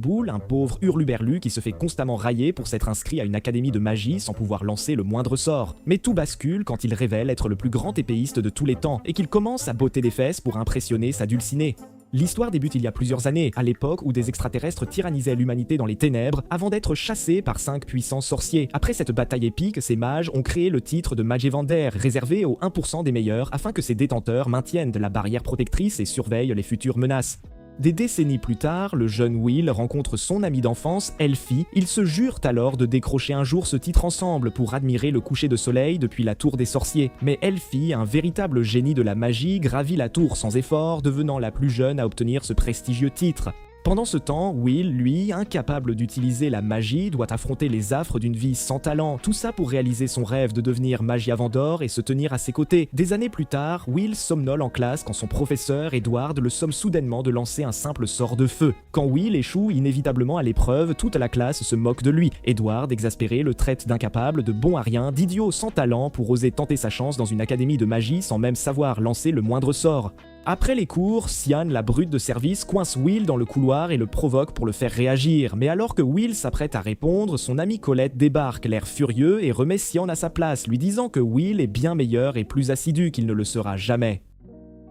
Boule, un pauvre hurluberlu qui se fait constamment railler pour s'être inscrit à une académie de magie sans pouvoir lancer le moindre sort. Mais tout bascule quand il révèle être le plus grand épéiste de tous les temps et qu'il commence à botter des fesses pour impressionner sa dulcinée. L'histoire débute il y a plusieurs années, à l'époque où des extraterrestres tyrannisaient l'humanité dans les ténèbres avant d'être chassés par 5 puissants sorciers. Après cette bataille épique, ces mages ont créé le titre de Magievander, réservé aux 1% des meilleurs afin que ses détenteurs maintiennent la barrière protectrice et surveillent les futures menaces. Des décennies plus tard, le jeune Will rencontre son ami d'enfance, Elfie. Ils se jurent alors de décrocher un jour ce titre ensemble pour admirer le coucher de soleil depuis la tour des sorciers. Mais Elfie, un véritable génie de la magie, gravit la tour sans effort, devenant la plus jeune à obtenir ce prestigieux titre. Pendant ce temps, Will, lui, incapable d'utiliser la magie, doit affronter les affres d'une vie sans talent, tout ça pour réaliser son rêve de devenir Magiavandor et se tenir à ses côtés. Des années plus tard, Will somnole en classe quand son professeur, Edward, le somme soudainement de lancer un simple sort de feu. Quand Will échoue inévitablement à l'épreuve, toute la classe se moque de lui. Edward, exaspéré, le traite d'incapable, de bon à rien, d'idiot sans talent pour oser tenter sa chance dans une académie de magie sans même savoir lancer le moindre sort. Après les cours, Sian, la brute de service, coince Will dans le couloir et le provoque pour le faire réagir. Mais alors que Will s'apprête à répondre, son amie Colette débarque, l'air furieux, et remet Sian à sa place, lui disant que Will est bien meilleur et plus assidu qu'il ne le sera jamais.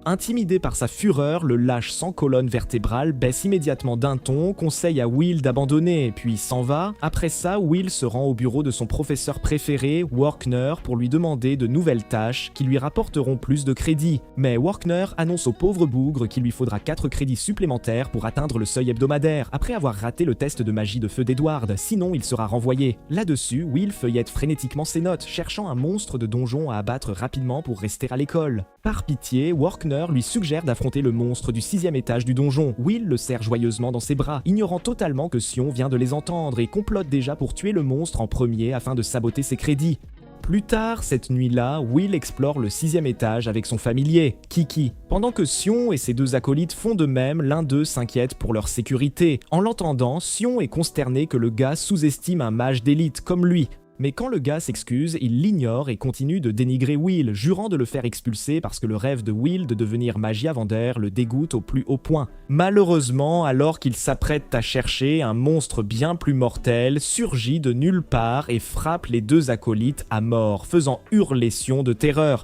Intimidé par sa fureur, le lâche sans colonne vertébrale baisse immédiatement d'un ton, conseille à Will d'abandonner, puis s'en va. Après ça, Will se rend au bureau de son professeur préféré, Workner, pour lui demander de nouvelles tâches qui lui rapporteront plus de crédits. Mais Workner annonce au pauvre bougre qu'il lui faudra 4 crédits supplémentaires pour atteindre le seuil hebdomadaire, après avoir raté le test de magie de feu d'Edward, sinon il sera renvoyé. Là-dessus, Will feuillette frénétiquement ses notes, cherchant un monstre de donjon à abattre rapidement pour rester à l'école. Par pitié, Workner lui suggère d'affronter le monstre du 6e étage du donjon. Will le serre joyeusement dans ses bras, ignorant totalement que Sion vient de les entendre et complote déjà pour tuer le monstre en premier afin de saboter ses crédits. Plus tard, cette nuit-là, Will explore le 6e étage avec son familier, Kiki. Pendant que Sion et ses 2 acolytes font de même, l'un d'eux s'inquiète pour leur sécurité. En l'entendant, Sion est consterné que le gars sous-estime un mage d'élite comme lui. Mais quand le gars s'excuse, il l'ignore et continue de dénigrer Will, jurant de le faire expulser parce que le rêve de Will de devenir Magiavander le dégoûte au plus haut point. Malheureusement, alors qu'il s'apprête à chercher, un monstre bien plus mortel surgit de nulle part et frappe les 2 acolytes à mort, faisant hurler Sion de terreur.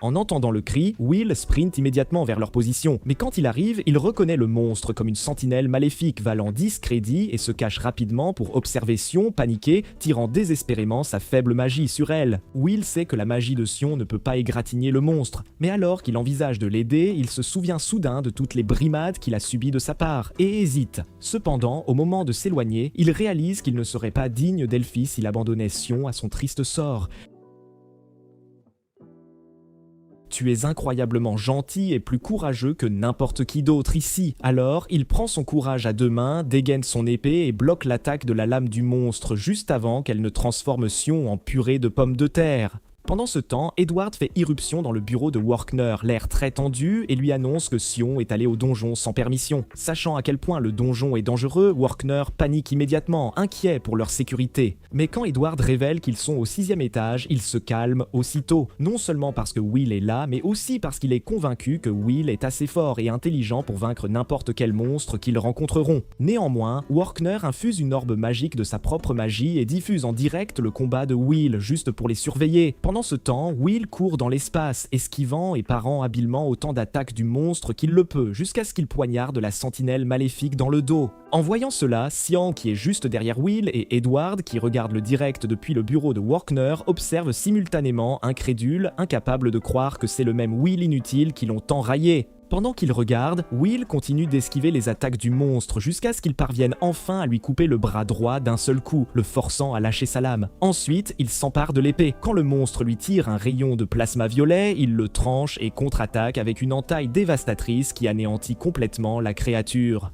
En entendant le cri, Will sprint immédiatement vers leur position, mais quand il arrive, il reconnaît le monstre comme une sentinelle maléfique valant 10 crédits et se cache rapidement pour observer Sion paniqué, tirant désespérément sa faible magie sur elle. Will sait que la magie de Sion ne peut pas égratigner le monstre, mais alors qu'il envisage de l'aider, il se souvient soudain de toutes les brimades qu'il a subies de sa part, et hésite. Cependant, au moment de s'éloigner, il réalise qu'il ne serait pas digne d'Elfie s'il abandonnait Sion à son triste sort. Tu es incroyablement gentil et plus courageux que n'importe qui d'autre ici. Alors, il prend son courage à 2 mains, dégaine son épée et bloque l'attaque de la lame du monstre juste avant qu'elle ne transforme Sion en purée de pommes de terre. Pendant ce temps, Edward fait irruption dans le bureau de Workner, l'air très tendu, et lui annonce que Sion est allé au donjon sans permission. Sachant à quel point le donjon est dangereux, Workner panique immédiatement, inquiet pour leur sécurité. Mais quand Edward révèle qu'ils sont au 6e étage, il se calme aussitôt. Non seulement parce que Will est là, mais aussi parce qu'il est convaincu que Will est assez fort et intelligent pour vaincre n'importe quel monstre qu'ils rencontreront. Néanmoins, Workner infuse une orbe magique de sa propre magie et diffuse en direct le combat de Will, juste pour les surveiller. Pendant ce temps, Will court dans l'espace, esquivant et parant habilement autant d'attaques du monstre qu'il le peut, jusqu'à ce qu'il poignarde la sentinelle maléfique dans le dos. En voyant cela, Sian, qui est juste derrière Will, et Edward, qui regarde le direct depuis le bureau de Workner, observent simultanément, incrédules, incapables de croire que c'est le même Will inutile qui l'ont tant raillé. Pendant qu'il regarde, Will continue d'esquiver les attaques du monstre jusqu'à ce qu'il parvienne enfin à lui couper le bras droit d'un seul coup, le forçant à lâcher sa lame. Ensuite, il s'empare de l'épée. Quand le monstre lui tire un rayon de plasma violet, il le tranche et contre-attaque avec une entaille dévastatrice qui anéantit complètement la créature.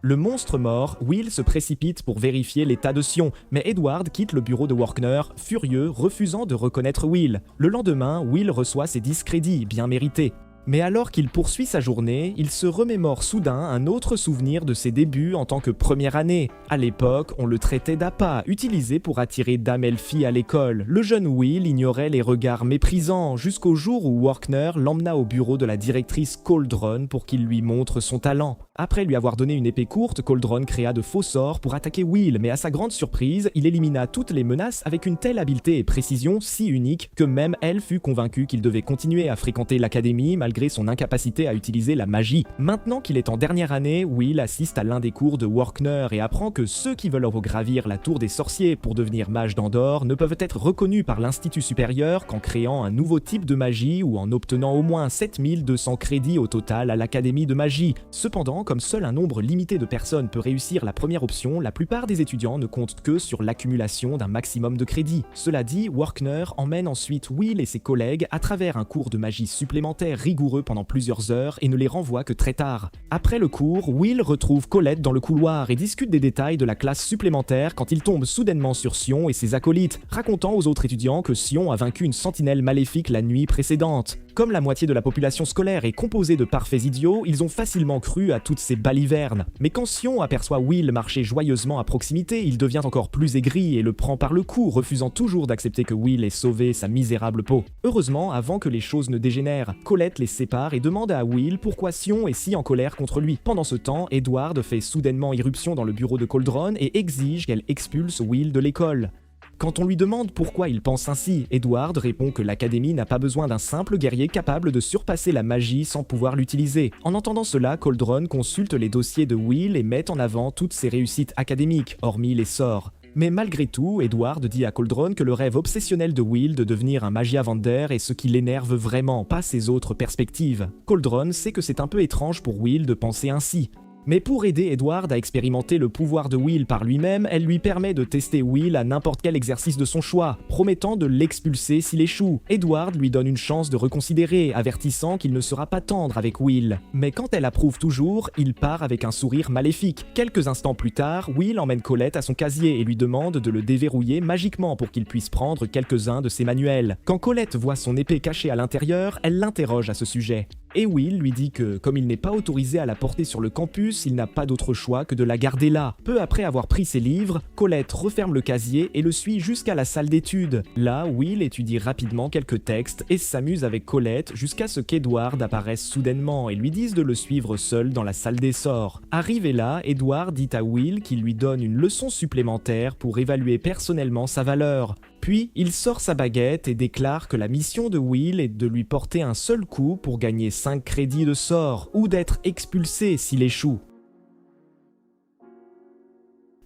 Le monstre mort, Will se précipite pour vérifier l'état de Sion, mais Edward quitte le bureau de Workner, furieux, refusant de reconnaître Will. Le lendemain, Will reçoit ses 10 crédits, bien mérités. Mais alors qu'il poursuit sa journée, il se remémore soudain un autre souvenir de ses débuts en tant que première année. À l'époque, on le traitait d'appât, utilisé pour attirer dames et filles à l'école. Le jeune Will ignorait les regards méprisants, jusqu'au jour où Workner l'emmena au bureau de la directrice Cauldron pour qu'il lui montre son talent. Après lui avoir donné une épée courte, Cauldron créa de faux sorts pour attaquer Will, mais à sa grande surprise, il élimina toutes les menaces avec une telle habileté et précision si unique que même elle fut convaincue qu'il devait continuer à fréquenter l'académie malgré son incapacité à utiliser la magie. Maintenant qu'il est en dernière année, Will assiste à l'un des cours de Workner et apprend que ceux qui veulent gravir la tour des sorciers pour devenir mage d'Andorre ne peuvent être reconnus par l'institut supérieur qu'en créant un nouveau type de magie ou en obtenant au moins 7200 crédits au total à l'académie de magie. Cependant, comme seul un nombre limité de personnes peut réussir la première option, la plupart des étudiants ne comptent que sur l'accumulation d'un maximum de crédits. Cela dit, Workner emmène ensuite Will et ses collègues à travers un cours de magie supplémentaire rigoureux pendant plusieurs heures et ne les renvoie que très tard. Après le cours, Will retrouve Colette dans le couloir et discute des détails de la classe supplémentaire quand il tombe soudainement sur Sion et ses acolytes, racontant aux autres étudiants que Sion a vaincu une sentinelle maléfique la nuit précédente. Comme la moitié de la population scolaire est composée de parfaits idiots, ils ont facilement cru à toutes ces balivernes. Mais quand Sion aperçoit Will marcher joyeusement à proximité, il devient encore plus aigri et le prend par le cou, refusant toujours d'accepter que Will ait sauvé sa misérable peau. Heureusement, avant que les choses ne dégénèrent, Colette les sépare et demande à Will pourquoi Sion est si en colère contre lui. Pendant ce temps, Edward fait soudainement irruption dans le bureau de Cauldron et exige qu'elle expulse Will de l'école. Quand on lui demande pourquoi il pense ainsi, Edward répond que l'académie n'a pas besoin d'un simple guerrier capable de surpasser la magie sans pouvoir l'utiliser. En entendant cela, Cauldron consulte les dossiers de Will et met en avant toutes ses réussites académiques, hormis les sorts. Mais malgré tout, Edward dit à Cauldron que le rêve obsessionnel de Will de devenir un Magia Vander est ce qui l'énerve vraiment, pas ses autres perspectives. Cauldron sait que c'est un peu étrange pour Will de penser ainsi. Mais pour aider Edward à expérimenter le pouvoir de Will par lui-même, elle lui permet de tester Will à n'importe quel exercice de son choix, promettant de l'expulser s'il échoue. Edward lui donne une chance de reconsidérer, avertissant qu'il ne sera pas tendre avec Will. Mais quand elle approuve toujours, il part avec un sourire maléfique. Quelques instants plus tard, Will emmène Colette à son casier et lui demande de le déverrouiller magiquement pour qu'il puisse prendre quelques-uns de ses manuels. Quand Colette voit son épée cachée à l'intérieur, elle l'interroge à ce sujet. Et Will lui dit que, comme il n'est pas autorisé à la porter sur le campus, il n'a pas d'autre choix que de la garder là. Peu après avoir pris ses livres, Colette referme le casier et le suit jusqu'à la salle d'études. Là, Will étudie rapidement quelques textes et s'amuse avec Colette jusqu'à ce qu'Edward apparaisse soudainement et lui dise de le suivre seul dans la salle des sorts. Arrivé là, Edward dit à Will qu'il lui donne une leçon supplémentaire pour évaluer personnellement sa valeur. Puis, il sort sa baguette et déclare que la mission de Will est de lui porter un seul coup pour gagner 5 crédits de sort, ou d'être expulsé s'il échoue.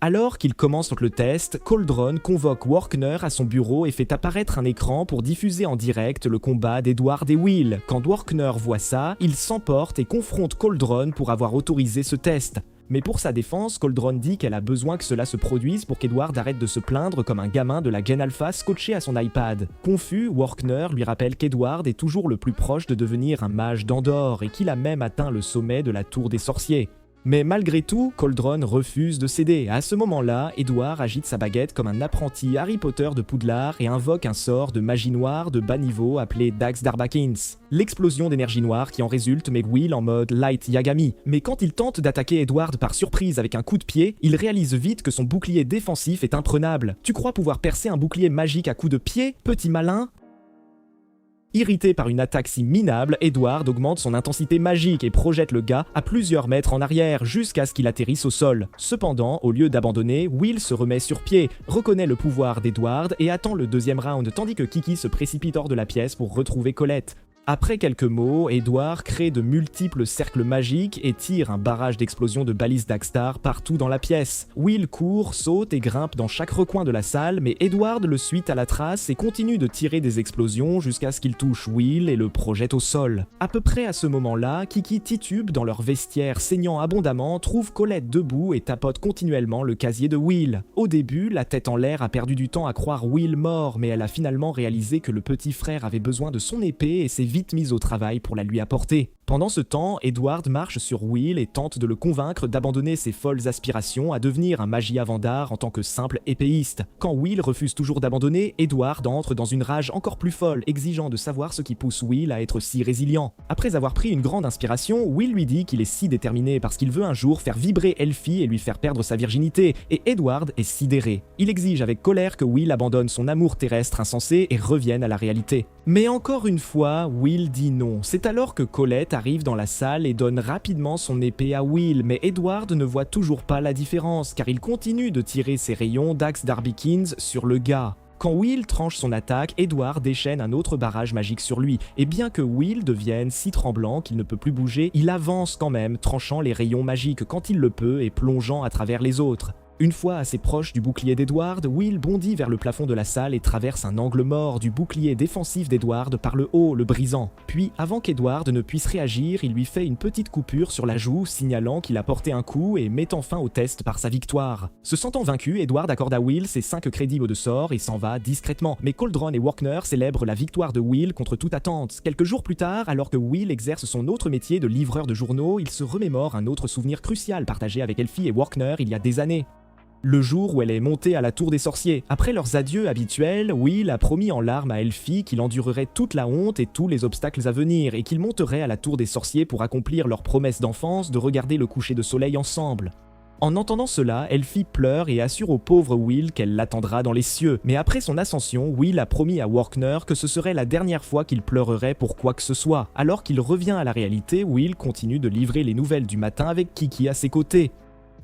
Alors qu'il commence le test, Cauldron convoque Workner à son bureau et fait apparaître un écran pour diffuser en direct le combat d'Edward et Will. Quand Workner voit ça, il s'emporte et confronte Cauldron pour avoir autorisé ce test. Mais pour sa défense, Cauldron dit qu'elle a besoin que cela se produise pour qu'Edward arrête de se plaindre comme un gamin de la Gen Alpha scotché à son iPad. Confus, Workner lui rappelle qu'Edward est toujours le plus proche de devenir un mage d'Andorre et qu'il a même atteint le sommet de la tour des sorciers. Mais malgré tout, Cauldron refuse de céder. À ce moment-là, Edward agite sa baguette comme un apprenti Harry Potter de Poudlard et invoque un sort de magie noire de bas niveau appelé Dax Darbakins. L'explosion d'énergie noire qui en résulte met Will en mode Light Yagami. Mais quand il tente d'attaquer Edward par surprise avec un coup de pied, il réalise vite que son bouclier défensif est imprenable. Tu crois pouvoir percer un bouclier magique à coups de pied, petit malin ? Irrité par une attaque si minable, Edward augmente son intensité magique et projette le gars à plusieurs mètres en arrière jusqu'à ce qu'il atterrisse au sol. Cependant, au lieu d'abandonner, Will se remet sur pied, reconnaît le pouvoir d'Edward et attend le deuxième round tandis que Kiki se précipite hors de la pièce pour retrouver Colette. Après quelques mots, Edward crée de multiples cercles magiques et tire un barrage d'explosions de balises Daxtar partout dans la pièce. Will court, saute et grimpe dans chaque recoin de la salle, mais Edward le suit à la trace et continue de tirer des explosions jusqu'à ce qu'il touche Will et le projette au sol. À peu près à ce moment-là, Kiki titube dans leur vestiaire saignant abondamment, trouve Colette debout et tapote continuellement le casier de Will. Au début, la tête en l'air a perdu du temps à croire Will mort, mais elle a finalement réalisé que le petit frère avait besoin de son épée et s'est vite mis au travail pour la lui apporter. Pendant ce temps, Edward marche sur Will et tente de le convaincre d'abandonner ses folles aspirations à devenir un magia Vandar en tant que simple épéiste. Quand Will refuse toujours d'abandonner, Edward entre dans une rage encore plus folle, exigeant de savoir ce qui pousse Will à être si résilient. Après avoir pris une grande inspiration, Will lui dit qu'il est si déterminé parce qu'il veut un jour faire vibrer Elfie et lui faire perdre sa virginité, et Edward est sidéré. Il exige avec colère que Will abandonne son amour terrestre insensé et revienne à la réalité. Mais encore une fois, Will dit non. C'est alors que Colette arrive dans la salle et donne rapidement son épée à Will, mais Edward ne voit toujours pas la différence car il continue de tirer ses rayons d'Axe Darbykins sur le gars. Quand Will tranche son attaque, Edward déchaîne un autre barrage magique sur lui, et bien que Will devienne si tremblant qu'il ne peut plus bouger, il avance quand même, tranchant les rayons magiques quand il le peut et plongeant à travers les autres. Une fois assez proche du bouclier d'Edward, Will bondit vers le plafond de la salle et traverse un angle mort du bouclier défensif d'Edward par le haut, le brisant. Puis, avant qu'Edward ne puisse réagir, il lui fait une petite coupure sur la joue, signalant qu'il a porté un coup et mettant fin au test par sa victoire. Se sentant vaincu, Edward accorde à Will ses 5 crédits de sort et s'en va discrètement. Mais Cauldron et Walkner célèbrent la victoire de Will contre toute attente. Quelques jours plus tard, alors que Will exerce son autre métier de livreur de journaux, il se remémore un autre souvenir crucial partagé avec Elfie et Walkner il y a des années. Le jour où elle est montée à la tour des sorciers. Après leurs adieux habituels, Will a promis en larmes à Elfie qu'il endurerait toute la honte et tous les obstacles à venir et qu'ils monteraient à la tour des sorciers pour accomplir leur promesse d'enfance de regarder le coucher de soleil ensemble. En entendant cela, Elfie pleure et assure au pauvre Will qu'elle l'attendra dans les cieux. Mais après son ascension, Will a promis à Walkner que ce serait la dernière fois qu'il pleurerait pour quoi que ce soit. Alors qu'il revient à la réalité, Will continue de livrer les nouvelles du matin avec Kiki à ses côtés.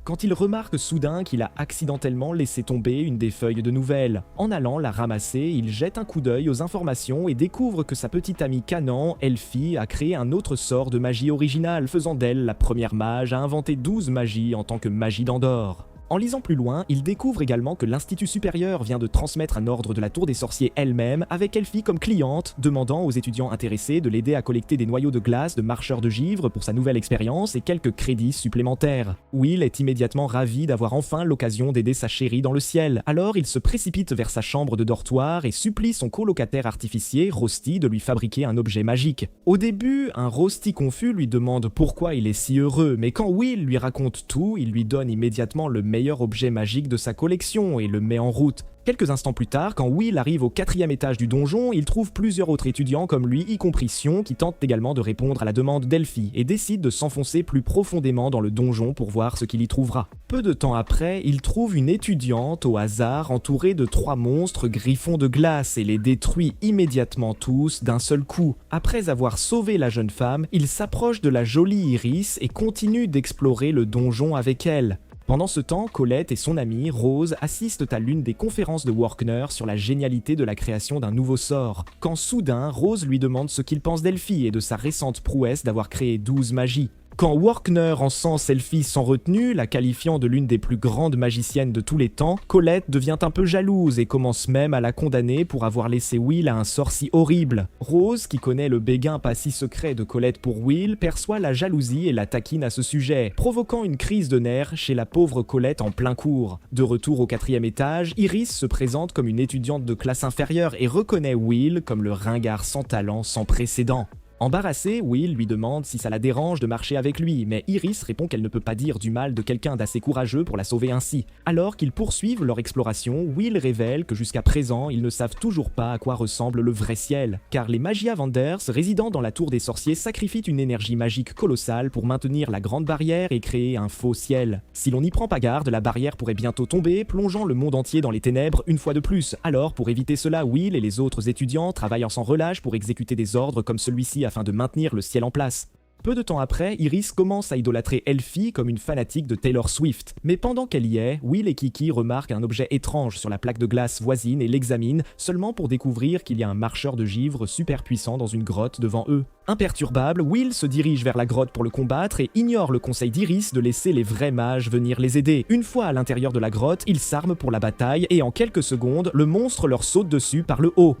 Quand il remarque soudain qu'il a accidentellement laissé tomber une des feuilles de nouvelles. En allant la ramasser, il jette un coup d'œil aux informations et découvre que sa petite amie Canaan, Elfie, a créé un autre sort de magie originale, faisant d'elle la première mage à inventer 12 magies en tant que magie d'Andorre. En lisant plus loin, il découvre également que l'Institut supérieur vient de transmettre un ordre de la Tour des Sorciers elle-même, avec Elfie comme cliente, demandant aux étudiants intéressés de l'aider à collecter des noyaux de glace de marcheurs de givre pour sa nouvelle expérience et quelques crédits supplémentaires. Will est immédiatement ravi d'avoir enfin l'occasion d'aider sa chérie dans le ciel, alors il se précipite vers sa chambre de dortoir et supplie son colocataire artificier, Rosti, de lui fabriquer un objet magique. Au début, un Rosti confus lui demande pourquoi il est si heureux, mais quand Will lui raconte tout, il lui donne immédiatement le meilleur objet magique de sa collection et le met en route. Quelques instants plus tard, quand Will arrive au 4e étage du donjon, il trouve plusieurs autres étudiants comme lui, y compris Sion, qui tentent également de répondre à la demande d'Elfie et décide de s'enfoncer plus profondément dans le donjon pour voir ce qu'il y trouvera. Peu de temps après, il trouve une étudiante au hasard entourée de 3 monstres griffons de glace et les détruit immédiatement tous d'un seul coup. Après avoir sauvé la jeune femme, il s'approche de la jolie Iris et continue d'explorer le donjon avec elle. Pendant ce temps, Colette et son amie, Rose, assistent à l'une des conférences de Walkner sur la génialité de la création d'un nouveau sort, quand soudain, Rose lui demande ce qu'il pense d'Elfie et de sa récente prouesse d'avoir créé 12 magies. Quand Walkner encense Elfie sans retenue, la qualifiant de l'une des plus grandes magiciennes de tous les temps, Colette devient un peu jalouse et commence même à la condamner pour avoir laissé Will à un sort si horrible. Rose, qui connaît le béguin pas si secret de Colette pour Will, perçoit la jalousie et la taquine à ce sujet, provoquant une crise de nerfs chez la pauvre Colette en plein cours. De retour au 4e étage, Iris se présente comme une étudiante de classe inférieure et reconnaît Will comme le ringard sans talent sans précédent. Embarrassé, Will lui demande si ça la dérange de marcher avec lui, mais Iris répond qu'elle ne peut pas dire du mal de quelqu'un d'assez courageux pour la sauver ainsi. Alors qu'ils poursuivent leur exploration, Will révèle que jusqu'à présent, ils ne savent toujours pas à quoi ressemble le vrai ciel, car les Magia Vanders résidant dans la tour des sorciers sacrifient une énergie magique colossale pour maintenir la grande barrière et créer un faux ciel. Si l'on n'y prend pas garde, la barrière pourrait bientôt tomber, plongeant le monde entier dans les ténèbres une fois de plus. Alors, pour éviter cela, Will et les autres étudiants travaillent sans relâche pour exécuter des ordres comme celui-ci afin de maintenir le ciel en place. Peu de temps après, Iris commence à idolâtrer Elfie comme une fanatique de Taylor Swift. Mais pendant qu'elle y est, Will et Kiki remarquent un objet étrange sur la plaque de glace voisine et l'examinent, seulement pour découvrir qu'il y a un marcheur de givre super puissant dans une grotte devant eux. Imperturbable, Will se dirige vers la grotte pour le combattre et ignore le conseil d'Iris de laisser les vrais mages venir les aider. Une fois à l'intérieur de la grotte, ils s'arment pour la bataille et en quelques secondes, le monstre leur saute dessus par le haut.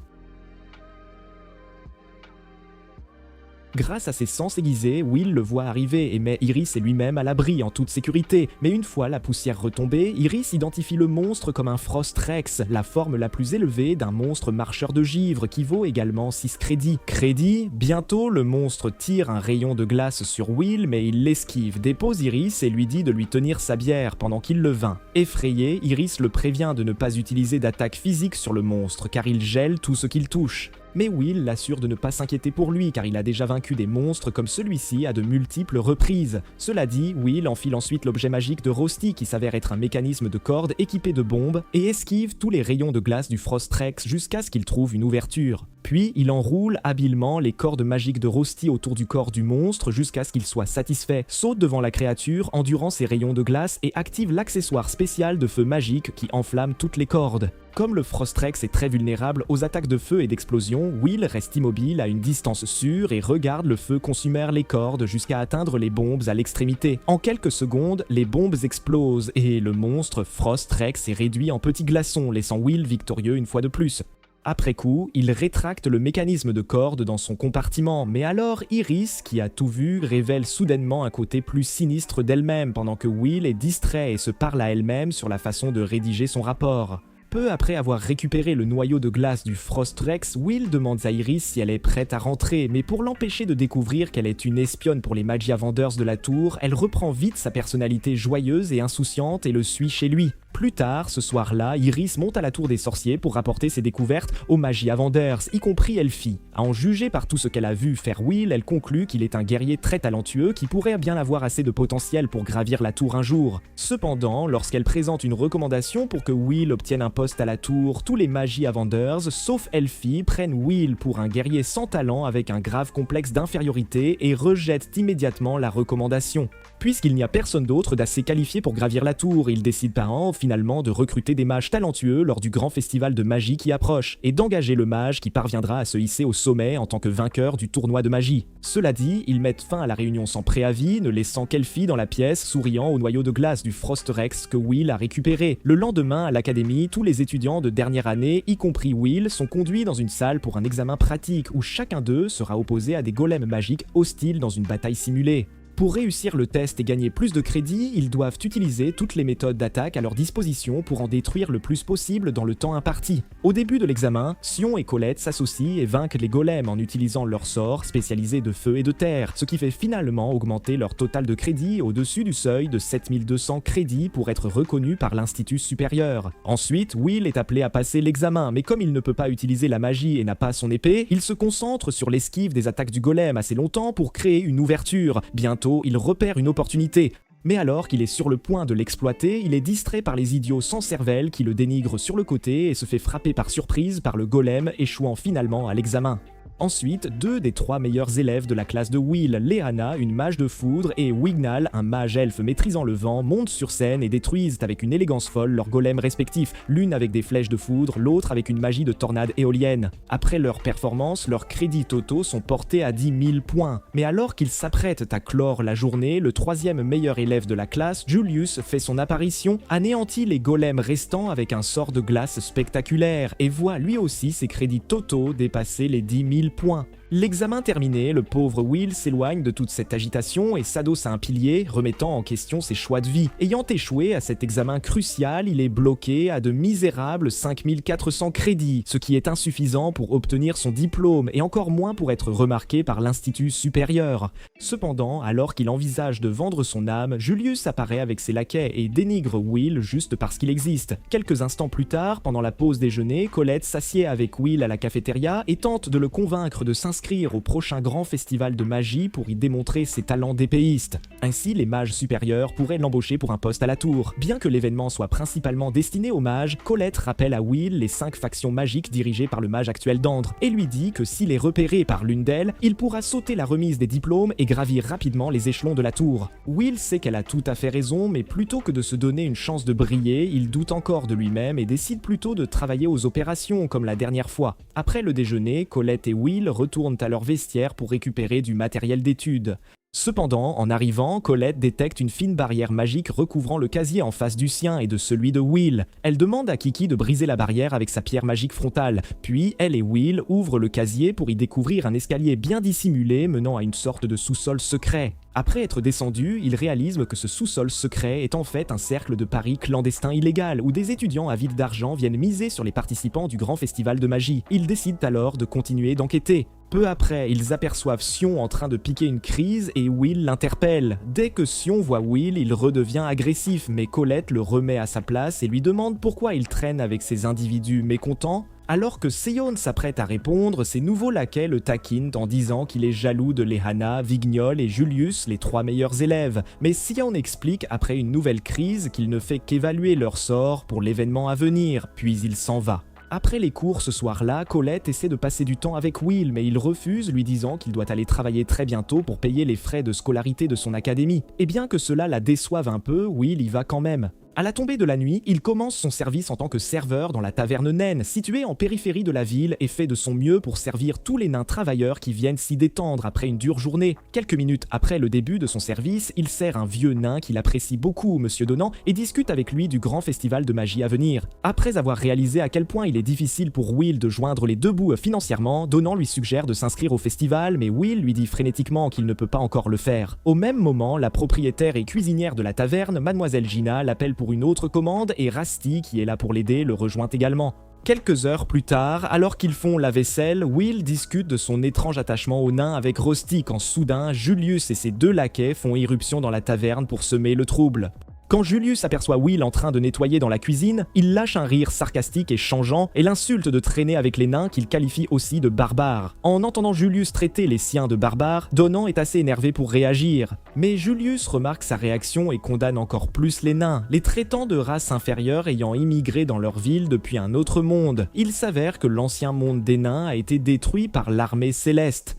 Grâce à ses sens aiguisés, Will le voit arriver et met Iris et lui-même à l'abri en toute sécurité. Mais une fois la poussière retombée, Iris identifie le monstre comme un Frost Rex, la forme la plus élevée d'un monstre marcheur de givre qui vaut également 6 crédits. Bientôt, le monstre tire un rayon de glace sur Will, mais il l'esquive, dépose Iris et lui dit de lui tenir sa bière pendant qu'il le vainc. Effrayé, Iris le prévient de ne pas utiliser d'attaque physique sur le monstre car il gèle tout ce qu'il touche. Mais Will l'assure de ne pas s'inquiéter pour lui car il a déjà vaincu des monstres comme celui-ci à de multiples reprises. Cela dit, Will enfile ensuite l'objet magique de Rosti qui s'avère être un mécanisme de corde équipé de bombes et esquive tous les rayons de glace du Frost Rex jusqu'à ce qu'il trouve une ouverture. Puis il enroule habilement les cordes magiques de Rosti autour du corps du monstre jusqu'à ce qu'il soit satisfait, saute devant la créature endurant ses rayons de glace et active l'accessoire spécial de feu magique qui enflamme toutes les cordes. Comme le Frost Rex est très vulnérable aux attaques de feu et d'explosion, Will reste immobile à une distance sûre et regarde le feu consumer les cordes jusqu'à atteindre les bombes à l'extrémité. En quelques secondes, les bombes explosent et le monstre Frost Rex est réduit en petits glaçons, laissant Will victorieux une fois de plus. Après coup, il rétracte le mécanisme de corde dans son compartiment, mais alors Iris, qui a tout vu, révèle soudainement un côté plus sinistre d'elle-même pendant que Will est distrait et se parle à elle-même sur la façon de rédiger son rapport. Peu après avoir récupéré le noyau de glace du Frost Rex, Will demande à Iris si elle est prête à rentrer, mais pour l'empêcher de découvrir qu'elle est une espionne pour les Magia Vendors de la tour, elle reprend vite sa personnalité joyeuse et insouciante et le suit chez lui. Plus tard, ce soir-là, Iris monte à la tour des sorciers pour rapporter ses découvertes aux Magia Vendors, y compris Elfie. À en juger par tout ce qu'elle a vu faire Will, elle conclut qu'il est un guerrier très talentueux qui pourrait bien avoir assez de potentiel pour gravir la tour un jour. Cependant, lorsqu'elle présente une recommandation pour que Will obtienne un poste à la tour, tous les Magia Vendors, sauf Elfie, prennent Will pour un guerrier sans talent avec un grave complexe d'infériorité et rejettent immédiatement la recommandation. Puisqu'il n'y a personne d'autre d'assez qualifié pour gravir la tour, ils décident finalement de recruter des mages talentueux lors du grand festival de magie qui approche, et d'engager le mage qui parviendra à se hisser au sommet en tant que vainqueur du tournoi de magie. Cela dit, ils mettent fin à la réunion sans préavis, ne laissant qu'Elfie dans la pièce, souriant au noyau de glace du Frost Rex que Will a récupéré. Le lendemain, à l'académie, tous les étudiants de dernière année, y compris Will, sont conduits dans une salle pour un examen pratique où chacun d'eux sera opposé à des golems magiques hostiles dans une bataille simulée. Pour réussir le test et gagner plus de crédits, ils doivent utiliser toutes les méthodes d'attaque à leur disposition pour en détruire le plus possible dans le temps imparti. Au début de l'examen, Sion et Colette s'associent et vainquent les golems en utilisant leurs sorts spécialisés de feu et de terre, ce qui fait finalement augmenter leur total de crédits au-dessus du seuil de 7200 crédits pour être reconnu par l'Institut supérieur. Ensuite, Will est appelé à passer l'examen, mais comme il ne peut pas utiliser la magie et n'a pas son épée, il se concentre sur l'esquive des attaques du golem assez longtemps pour créer une ouverture. Bientôt, il repère une opportunité. Mais alors qu'il est sur le point de l'exploiter, il est distrait par les idiots sans cervelle qui le dénigrent sur le côté et se fait frapper par surprise par le golem, échouant finalement à l'examen. Ensuite, 2 des 3 meilleurs élèves de la classe de Will, Léana, une mage de foudre, et Wignal, un mage elfe maîtrisant le vent, montent sur scène et détruisent avec une élégance folle leurs golems respectifs, l'une avec des flèches de foudre, l'autre avec une magie de tornade éolienne. Après leur performance, leurs crédits totaux sont portés à 10 000 points. Mais alors qu'ils s'apprêtent à clore la journée, le 3e meilleur élève de la classe, Julius, fait son apparition, anéantit les golems restants avec un sort de glace spectaculaire, et voit lui aussi ses crédits totaux dépasser les 10 000 points. L'examen terminé, le pauvre Will s'éloigne de toute cette agitation et s'adosse à un pilier, remettant en question ses choix de vie. Ayant échoué à cet examen crucial, il est bloqué à de misérables 5400 crédits, ce qui est insuffisant pour obtenir son diplôme et encore moins pour être remarqué par l'Institut supérieur. Cependant, alors qu'il envisage de vendre son âme, Julius apparaît avec ses laquais et dénigre Will juste parce qu'il existe. Quelques instants plus tard, pendant la pause déjeuner, Colette s'assied avec Will à la cafétéria et tente de le convaincre de s'inscrire au prochain grand festival de magie pour y démontrer ses talents d'épéiste. Ainsi, les mages supérieurs pourraient l'embaucher pour un poste à la tour. Bien que l'événement soit principalement destiné aux mages, Colette rappelle à Will les 5 factions magiques dirigées par le mage actuel d'Andre et lui dit que s'il est repéré par l'une d'elles, il pourra sauter la remise des diplômes et gravir rapidement les échelons de la tour. Will sait qu'elle a tout à fait raison, mais plutôt que de se donner une chance de briller, il doute encore de lui-même et décide plutôt de travailler aux opérations comme la dernière fois. Après le déjeuner, Colette et Will retournent à leur vestiaire pour récupérer du matériel d'étude. Cependant, en arrivant, Colette détecte une fine barrière magique recouvrant le casier en face du sien et de celui de Will. Elle demande à Kiki de briser la barrière avec sa pierre magique frontale, puis elle et Will ouvrent le casier pour y découvrir un escalier bien dissimulé menant à une sorte de sous-sol secret. Après être descendus, ils réalisent que ce sous-sol secret est en fait un cercle de paris clandestin illégal où des étudiants avides d'argent viennent miser sur les participants du grand festival de magie. Ils décident alors de continuer d'enquêter. Peu après, ils aperçoivent Sion en train de piquer une crise et Will l'interpelle. Dès que Sion voit Will, il redevient agressif, mais Colette le remet à sa place et lui demande pourquoi il traîne avec ces individus mécontents. Alors que Sion s'apprête à répondre, ses nouveaux laquais le taquinent en disant qu'il est jaloux de Lehana, Vignol et Julius, les 3 meilleurs élèves. Mais Sion explique après une nouvelle crise qu'il ne fait qu'évaluer leur sort pour l'événement à venir, puis il s'en va. Après les cours ce soir-là, Colette essaie de passer du temps avec Will, mais il refuse, lui disant qu'il doit aller travailler très bientôt pour payer les frais de scolarité de son académie. Et bien que cela la déçoive un peu, Will y va quand même. À la tombée de la nuit, il commence son service en tant que serveur dans la taverne naine, située en périphérie de la ville, et fait de son mieux pour servir tous les nains travailleurs qui viennent s'y détendre après une dure journée. Quelques minutes après le début de son service, il sert un vieux nain qu'il apprécie beaucoup, Monsieur Donant, et discute avec lui du grand festival de magie à venir. Après avoir réalisé à quel point il est difficile pour Will de joindre les deux bouts financièrement, Donant lui suggère de s'inscrire au festival, mais Will lui dit frénétiquement qu'il ne peut pas encore le faire. Au même moment, la propriétaire et cuisinière de la taverne, Mademoiselle Gina, l'appelle pour une autre commande et Rusty, qui est là pour l'aider, le rejoint également. Quelques heures plus tard, alors qu'ils font la vaisselle, Will discute de son étrange attachement au nain avec Rusty quand soudain, Julius et ses 2 laquais font irruption dans la taverne pour semer le trouble. Quand Julius aperçoit Will en train de nettoyer dans la cuisine, il lâche un rire sarcastique et changeant et l'insulte de traîner avec les nains qu'il qualifie aussi de barbares. En entendant Julius traiter les siens de barbares, Donant est assez énervé pour réagir. Mais Julius remarque sa réaction et condamne encore plus les nains, les traitant de race inférieure ayant immigré dans leur ville depuis un autre monde. Il s'avère que l'ancien monde des nains a été détruit par l'armée céleste.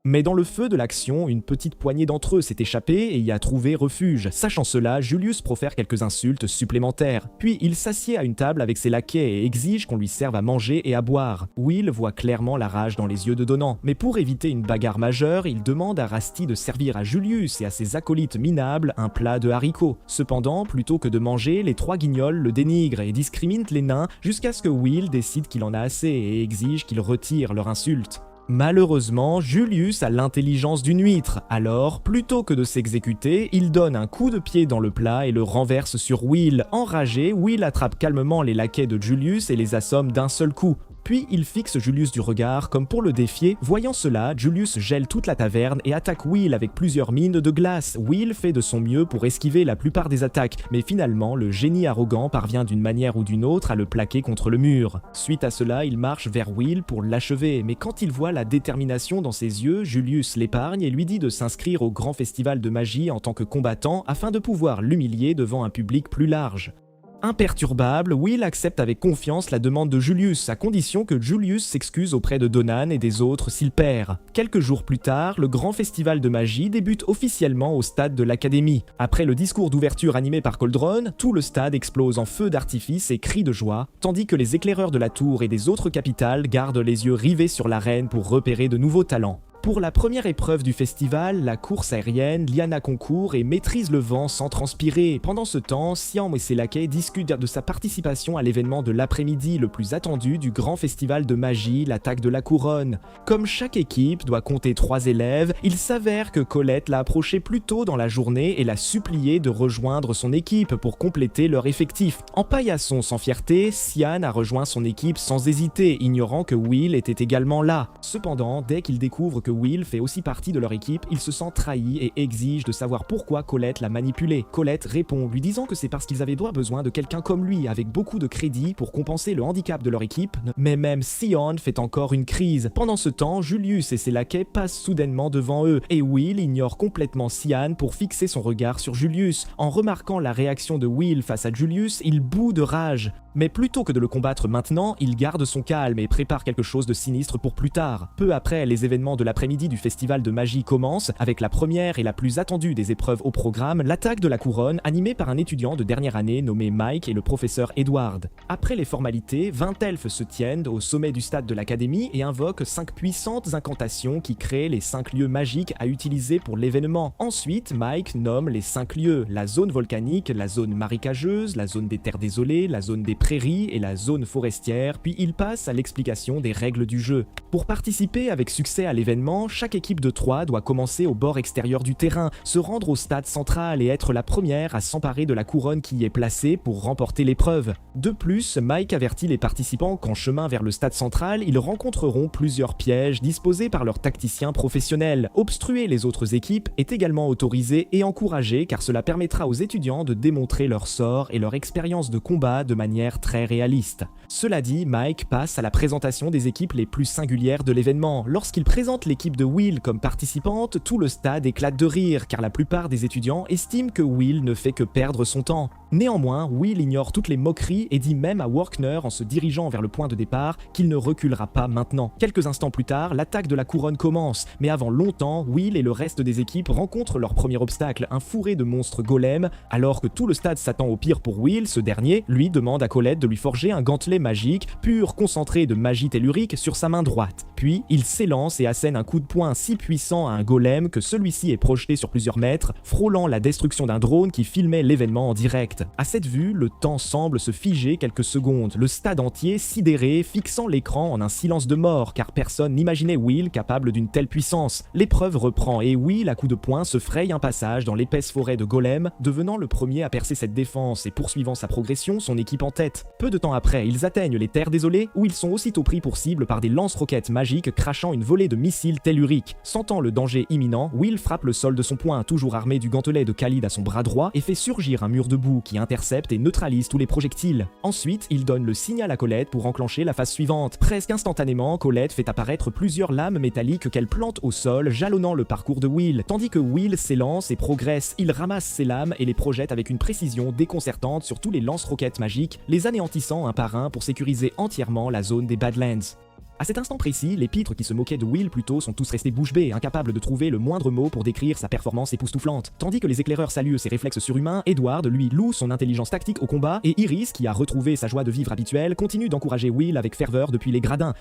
Mais dans le feu de l'action, une petite poignée d'entre eux s'est échappée et y a trouvé refuge. Sachant cela, Julius profère quelques insultes supplémentaires. Puis il s'assied à une table avec ses laquais et exige qu'on lui serve à manger et à boire. Will voit clairement la rage dans les yeux de Donant, mais pour éviter une bagarre majeure, il demande à Rusty de servir à Julius et à ses acolytes minables un plat de haricots. Cependant, plutôt que de manger, les 3 guignols le dénigrent et discriminent les nains jusqu'à ce que Will décide qu'il en a assez et exige qu'ils retirent leur insulte. Malheureusement, Julius a l'intelligence d'une huître, alors, plutôt que de s'exécuter, il donne un coup de pied dans le plat et le renverse sur Will. Enragé, Will attrape calmement les laquais de Julius et les assomme d'un seul coup. Puis il fixe Julius du regard comme pour le défier. Voyant cela, Julius gèle toute la taverne et attaque Will avec plusieurs mines de glace. Will fait de son mieux pour esquiver la plupart des attaques, mais finalement, le génie arrogant parvient d'une manière ou d'une autre à le plaquer contre le mur. Suite à cela, il marche vers Will pour l'achever, mais quand il voit la détermination dans ses yeux, Julius l'épargne et lui dit de s'inscrire au grand festival de magie en tant que combattant afin de pouvoir l'humilier devant un public plus large. Imperturbable, Will accepte avec confiance la demande de Julius, à condition que Julius s'excuse auprès de Donnan et des autres s'il perd. Quelques jours plus tard, le grand festival de magie débute officiellement au stade de l'Académie. Après le discours d'ouverture animé par Coldron, tout le stade explose en feux d'artifice et cris de joie, tandis que les éclaireurs de la tour et des autres capitales gardent les yeux rivés sur l'arène pour repérer de nouveaux talents. Pour la première épreuve du festival, la course aérienne, Liana concourt et maîtrise le vent sans transpirer. Pendant ce temps, Siam et ses laquais discutent de sa participation à l'événement de l'après-midi le plus attendu du grand festival de magie, l'attaque de la couronne. Comme chaque équipe doit compter 3 élèves, il s'avère que Colette l'a approché plus tôt dans la journée et l'a supplié de rejoindre son équipe pour compléter leur effectif. En paillasson sans fierté, Sian a rejoint son équipe sans hésiter, ignorant que Will était également là. Cependant, dès qu'il découvre que Will fait aussi partie de leur équipe, il se sent trahi et exige de savoir pourquoi Colette l'a manipulé. Colette répond, lui disant que c'est parce qu'ils avaient besoin de quelqu'un comme lui, avec beaucoup de crédit pour compenser le handicap de leur équipe, mais même Sion fait encore une crise. Pendant ce temps, Julius et ses laquais passent soudainement devant eux, et Will ignore complètement Sian pour fixer son regard sur Julius. En remarquant la réaction de Will face à Julius, il bout de rage. Mais plutôt que de le combattre maintenant, il garde son calme et prépare quelque chose de sinistre pour plus tard. Peu après, les événements de l'après-midi du festival de magie commencent, avec la première et la plus attendue des épreuves au programme, l'attaque de la couronne, animée par un étudiant de dernière année nommé Mike et le professeur Edward. Après les formalités, 20 elfes se tiennent au sommet du stade de l'académie et invoquent 5 puissantes incantations qui créent les 5 lieux magiques à utiliser pour l'événement. Ensuite, Mike nomme les 5 lieux, la zone volcanique, la zone marécageuse, la zone des terres désolées, la zone des prairies et la zone forestière, puis il passe à l'explication des règles du jeu. Pour participer avec succès à l'événement, chaque équipe de 3 doit commencer au bord extérieur du terrain, se rendre au stade central et être la première à s'emparer de la couronne qui y est placée pour remporter l'épreuve. De plus, Mike avertit les participants qu'en chemin vers le stade central, ils rencontreront plusieurs pièges disposés par leurs tacticiens professionnels. Obstruer les autres équipes est également autorisé et encouragé car cela permettra aux étudiants de démontrer leur sort et leur expérience de combat de manière très réaliste. Cela dit, Mike passe à la présentation des équipes les plus singulières de l'événement. Lorsqu'il présente l'équipe de Will comme participante, tout le stade éclate de rire car la plupart des étudiants estiment que Will ne fait que perdre son temps. Néanmoins, Will ignore toutes les moqueries et dit même à Workner en se dirigeant vers le point de départ qu'il ne reculera pas maintenant. Quelques instants plus tard, l'attaque de la couronne commence, mais avant longtemps, Will et le reste des équipes rencontrent leur premier obstacle, un fourré de monstres golems. Alors que tout le stade s'attend au pire pour Will, ce dernier, lui, demande à Colette de lui forger un gantelet magique, pur concentré de magie tellurique sur sa main droite. Puis, il s'élance et assène un coup de poing si puissant à un golem que celui-ci est projeté sur plusieurs mètres, frôlant la destruction d'un drone qui filmait l'événement en direct. À cette vue, le temps semble se figer quelques secondes, le stade entier sidéré, fixant l'écran en un silence de mort, car personne n'imaginait Will capable d'une telle puissance. L'épreuve reprend et Will, à coups de poing, se fraye un passage dans l'épaisse forêt de golems, devenant le premier à percer cette défense et poursuivant sa progression, son équipe en tête. Peu de temps après, ils atteignent les terres désolées, où ils sont aussitôt pris pour cible par des lance-roquettes magiques crachant une volée de missiles telluriques. Sentant le danger imminent, Will frappe le sol de son poing, toujours armé du gantelet de Khalid à son bras droit, et fait surgir un mur de boue qui intercepte et neutralise tous les projectiles. Ensuite, il donne le signal à Colette pour enclencher la phase suivante. Presque instantanément, Colette fait apparaître plusieurs lames métalliques qu'elle plante au sol, jalonnant le parcours de Will. Tandis que Will s'élance et progresse, il ramasse ces lames et les projette avec une précision déconcertante sur tous les lance-roquettes magiques, les anéantissant un par un pour sécuriser entièrement la zone des Badlands. À cet instant précis, les pitres qui se moquaient de Will plus tôt sont tous restés bouche bée, incapables de trouver le moindre mot pour décrire sa performance époustouflante. Tandis que les éclaireurs saluent ses réflexes surhumains, Edward, lui, loue son intelligence tactique au combat, et Iris, qui a retrouvé sa joie de vivre habituelle, continue d'encourager Will avec ferveur depuis les gradins.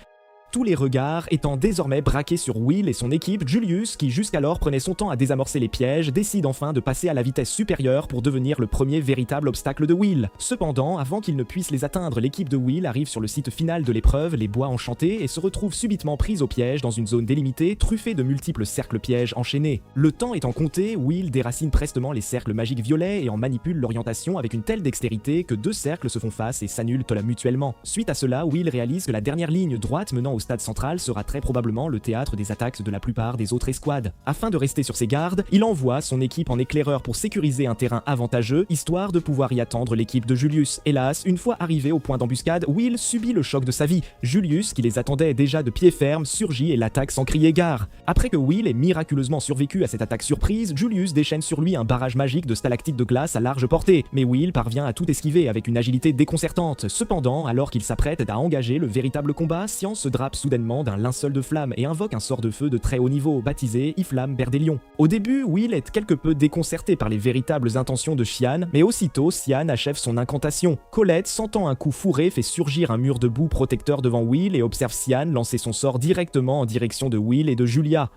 Tous les regards étant désormais braqués sur Will et son équipe, Julius, qui jusqu'alors prenait son temps à désamorcer les pièges, décide enfin de passer à la vitesse supérieure pour devenir le premier véritable obstacle de Will. Cependant, avant qu'il ne puisse les atteindre, l'équipe de Will arrive sur le site final de l'épreuve, les Bois Enchantés, et se retrouve subitement prise au piège dans une zone délimitée, truffée de multiples cercles pièges enchaînés. Le temps étant compté, Will déracine prestement les cercles magiques violets et en manipule l'orientation avec une telle dextérité que 2 cercles se font face et s'annulent mutuellement. Suite à cela, Will réalise que la dernière ligne droite menant au stade central sera très probablement le théâtre des attaques de la plupart des autres escouades. Afin de rester sur ses gardes, il envoie son équipe en éclaireur pour sécuriser un terrain avantageux, histoire de pouvoir y attendre l'équipe de Julius. Hélas, une fois arrivé au point d'embuscade, Will subit le choc de sa vie. Julius, qui les attendait déjà de pied ferme, surgit et l'attaque sans crier gare. Après que Will ait miraculeusement survécu à cette attaque surprise, Julius déchaîne sur lui un barrage magique de stalactites de glace à large portée, mais Will parvient à tout esquiver avec une agilité déconcertante. Cependant, alors qu'il s'apprête à engager le véritable combat, Sian se drape soudainement d'un linceul de flamme et invoque un sort de feu de très haut niveau, baptisé Iflamme Berdelion. Au début, Will est quelque peu déconcerté par les véritables intentions de Xian, mais aussitôt, Xian achève son incantation. Colette, sentant un coup fourré, fait surgir un mur de boue protecteur devant Will et observe Xian lancer son sort directement en direction de Will et de Julia.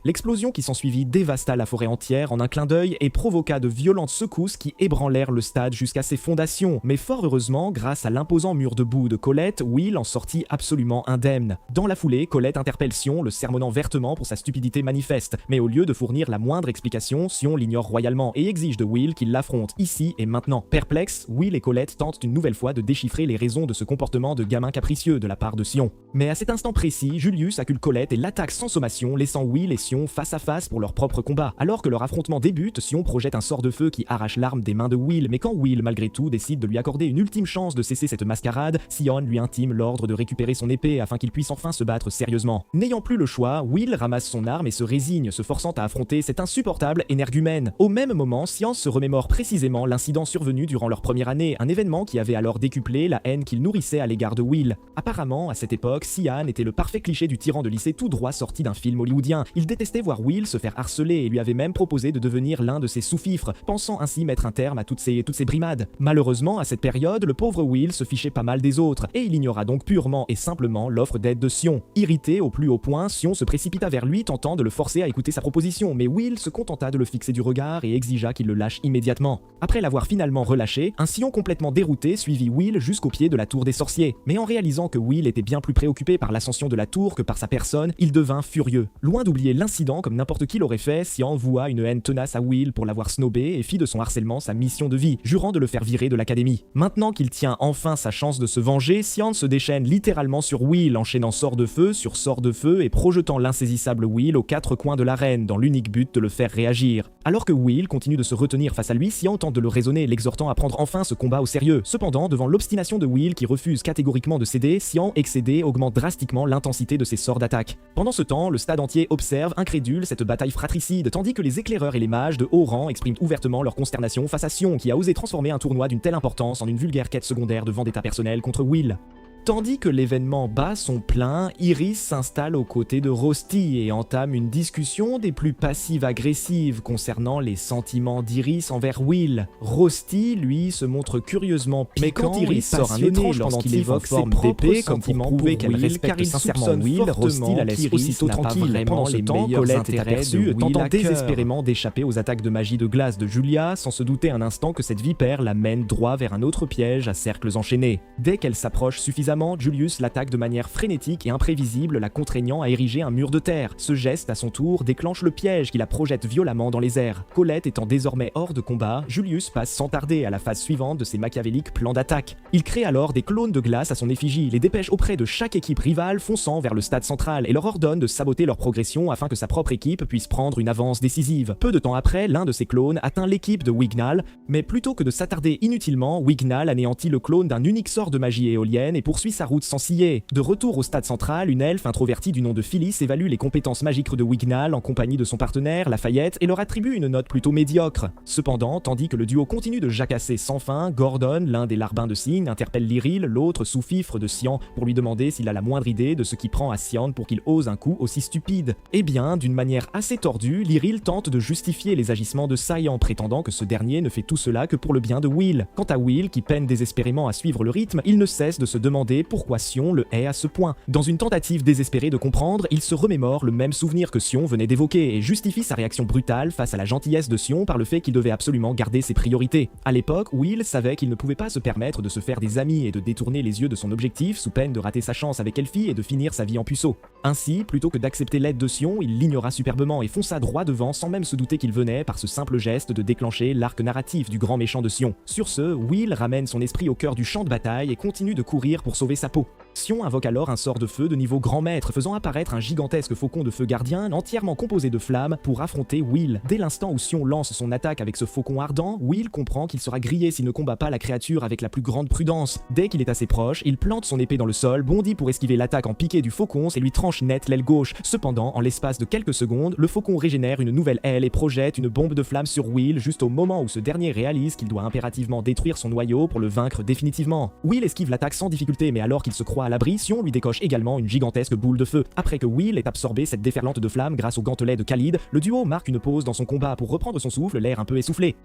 L'explosion qui s'ensuivit dévasta la forêt entière en un clin d'œil et provoqua de violentes secousses qui ébranlèrent le stade jusqu'à ses fondations. Mais fort heureusement, grâce à l'imposant mur de boue de Colette, Will en sortit absolument indemne. Dans la foulée, Colette interpelle Sion, le sermonnant vertement pour sa stupidité manifeste. Mais au lieu de fournir la moindre explication, Sion l'ignore royalement et exige de Will qu'il l'affronte ici et maintenant. Perplexes, Will et Colette tentent une nouvelle fois de déchiffrer les raisons de ce comportement de gamin capricieux de la part de Sion. Mais à cet instant précis, Julius accule Colette et l'attaque sans sommation, laissant Will et Sion Sion face à face pour leur propre combat. Alors que leur affrontement débute, Sion projette un sort de feu qui arrache l'arme des mains de Will, mais quand Will, malgré tout, décide de lui accorder une ultime chance de cesser cette mascarade, Sion lui intime l'ordre de récupérer son épée afin qu'il puisse enfin se battre sérieusement. N'ayant plus le choix, Will ramasse son arme et se résigne, se forçant à affronter cet insupportable énergumène. Au même moment, Sion se remémore précisément l'incident survenu durant leur première année, un événement qui avait alors décuplé la haine qu'il nourrissait à l'égard de Will. Apparemment, à cette époque, Sian était le parfait cliché du tyran de lycée tout droit sorti d'un film hollywoodien. Il détestait voir Will se faire harceler et lui avait même proposé de devenir l'un de ses sous-fifres, pensant ainsi mettre un terme à toutes ces brimades. Malheureusement, à cette période, le pauvre Will se fichait pas mal des autres, et il ignora donc purement et simplement l'offre d'aide de Sion. Irrité au plus haut point, Sion se précipita vers lui, tentant de le forcer à écouter sa proposition, mais Will se contenta de le fixer du regard et exigea qu'il le lâche immédiatement. Après l'avoir finalement relâché, un Sion complètement dérouté suivit Will jusqu'au pied de la tour des sorciers. Mais en réalisant que Will était bien plus préoccupé par l'ascension de la tour que par sa personne, il devint furieux. Loin d'oublier l'incident comme n'importe qui l'aurait fait, Sion voua une haine tenace à Will pour l'avoir snobé et fit de son harcèlement sa mission de vie, jurant de le faire virer de l'académie. Maintenant qu'il tient enfin sa chance de se venger, Sion se déchaîne littéralement sur Will, enchaînant sort de feu sur sort de feu et projetant l'insaisissable Will aux quatre coins de l'arène dans l'unique but de le faire réagir. Alors que Will continue de se retenir face à lui, Sion tente de le raisonner, l'exhortant à prendre enfin ce combat au sérieux. Cependant, devant l'obstination de Will qui refuse catégoriquement de céder, Sion, excédé, augmente drastiquement l'intensité de ses sorts d'attaque. Pendant ce temps, le stade entier observe, incrédule, cette bataille fratricide, tandis que les éclaireurs et les mages de haut rang expriment ouvertement leur consternation face à Sion qui a osé transformer un tournoi d'une telle importance en une vulgaire quête secondaire de vendetta personnelle contre Will. Tandis que l'événement bat son plein, Iris s'installe aux côtés de Rosti et entame une discussion des plus passives-agressives concernant les sentiments d'Iris envers Will. Rosti, lui, se montre curieusement piquant. Mais quand Iris sort un étrange lorsqu'il évoque ses propres sentiments pour qu'elle respecte sincèrement Will, Rosti la laisse aussitôt tranquille. Pendant ce temps, Colette est aperçue, tentant désespérément d'échapper aux attaques de magie de glace de Julia, sans se douter un instant que cette vipère la mène droit vers un autre piège à cercles enchaînés. Dès qu'elle s'approche suffisamment, Julius l'attaque de manière frénétique et imprévisible, la contraignant à ériger un mur de terre. Ce geste, à son tour, déclenche le piège qui la projette violemment dans les airs. Colette étant désormais hors de combat, Julius passe sans tarder à la phase suivante de ses machiavéliques plans d'attaque. Il crée alors des clones de glace à son effigie, les dépêche auprès de chaque équipe rivale fonçant vers le stade central et leur ordonne de saboter leur progression afin que sa propre équipe puisse prendre une avance décisive. Peu de temps après, l'un de ces clones atteint l'équipe de Wignall, mais plutôt que de s'attarder inutilement, Wignall anéantit le clone d'un unique sort de magie éolienne et poursuit sa route sans ciller. De retour au stade central, une elfe introvertie du nom de Phyllis évalue les compétences magiques de Wignall en compagnie de son partenaire, Lafayette, et leur attribue une note plutôt médiocre. Cependant, tandis que le duo continue de jacasser sans fin, Gordon, l'un des larbins de Signe, interpelle Lyril, l'autre sous-fifre de Sian, pour lui demander s'il a la moindre idée de ce qui prend à Sian pour qu'il ose un coup aussi stupide. Eh bien, d'une manière assez tordue, Lyril tente de justifier les agissements de Saiyan, prétendant que ce dernier ne fait tout cela que pour le bien de Will. Quant à Will, qui peine désespérément à suivre le rythme, il ne cesse de se demander pourquoi Sion le hait à ce point. Dans une tentative désespérée de comprendre, il se remémore le même souvenir que Sion venait d'évoquer et justifie sa réaction brutale face à la gentillesse de Sion par le fait qu'il devait absolument garder ses priorités. À l'époque, Will savait qu'il ne pouvait pas se permettre de se faire des amis et de détourner les yeux de son objectif sous peine de rater sa chance avec Elfie et de finir sa vie en puceau. Ainsi, plutôt que d'accepter l'aide de Sion, il l'ignora superbement et fonça droit devant sans même se douter qu'il venait, par ce simple geste, de déclencher l'arc narratif du grand méchant de Sion. Sur ce, Will ramène son esprit au cœur du champ de bataille et continue de courir pour sauver sa peau. Sion invoque alors un sort de feu de niveau grand maître, faisant apparaître un gigantesque faucon de feu gardien entièrement composé de flammes pour affronter Will. Dès l'instant où Sion lance son attaque avec ce faucon ardent, Will comprend qu'il sera grillé s'il ne combat pas la créature avec la plus grande prudence. Dès qu'il est assez proche, il plante son épée dans le sol, bondit pour esquiver l'attaque en piqué du faucon et lui tranche net l'aile gauche. Cependant, en l'espace de quelques secondes, le faucon régénère une nouvelle aile et projette une bombe de flamme sur Will juste au moment où ce dernier réalise qu'il doit impérativement détruire son noyau pour le vaincre définitivement. Will esquive l'attaque sans difficulté, mais alors qu'il se croit à l'abri, Sion lui décoche également une gigantesque boule de feu. Après que Will ait absorbé cette déferlante de flammes grâce au gantelet de Khalid, le duo marque une pause dans son combat pour reprendre son souffle, l'air un peu essoufflé.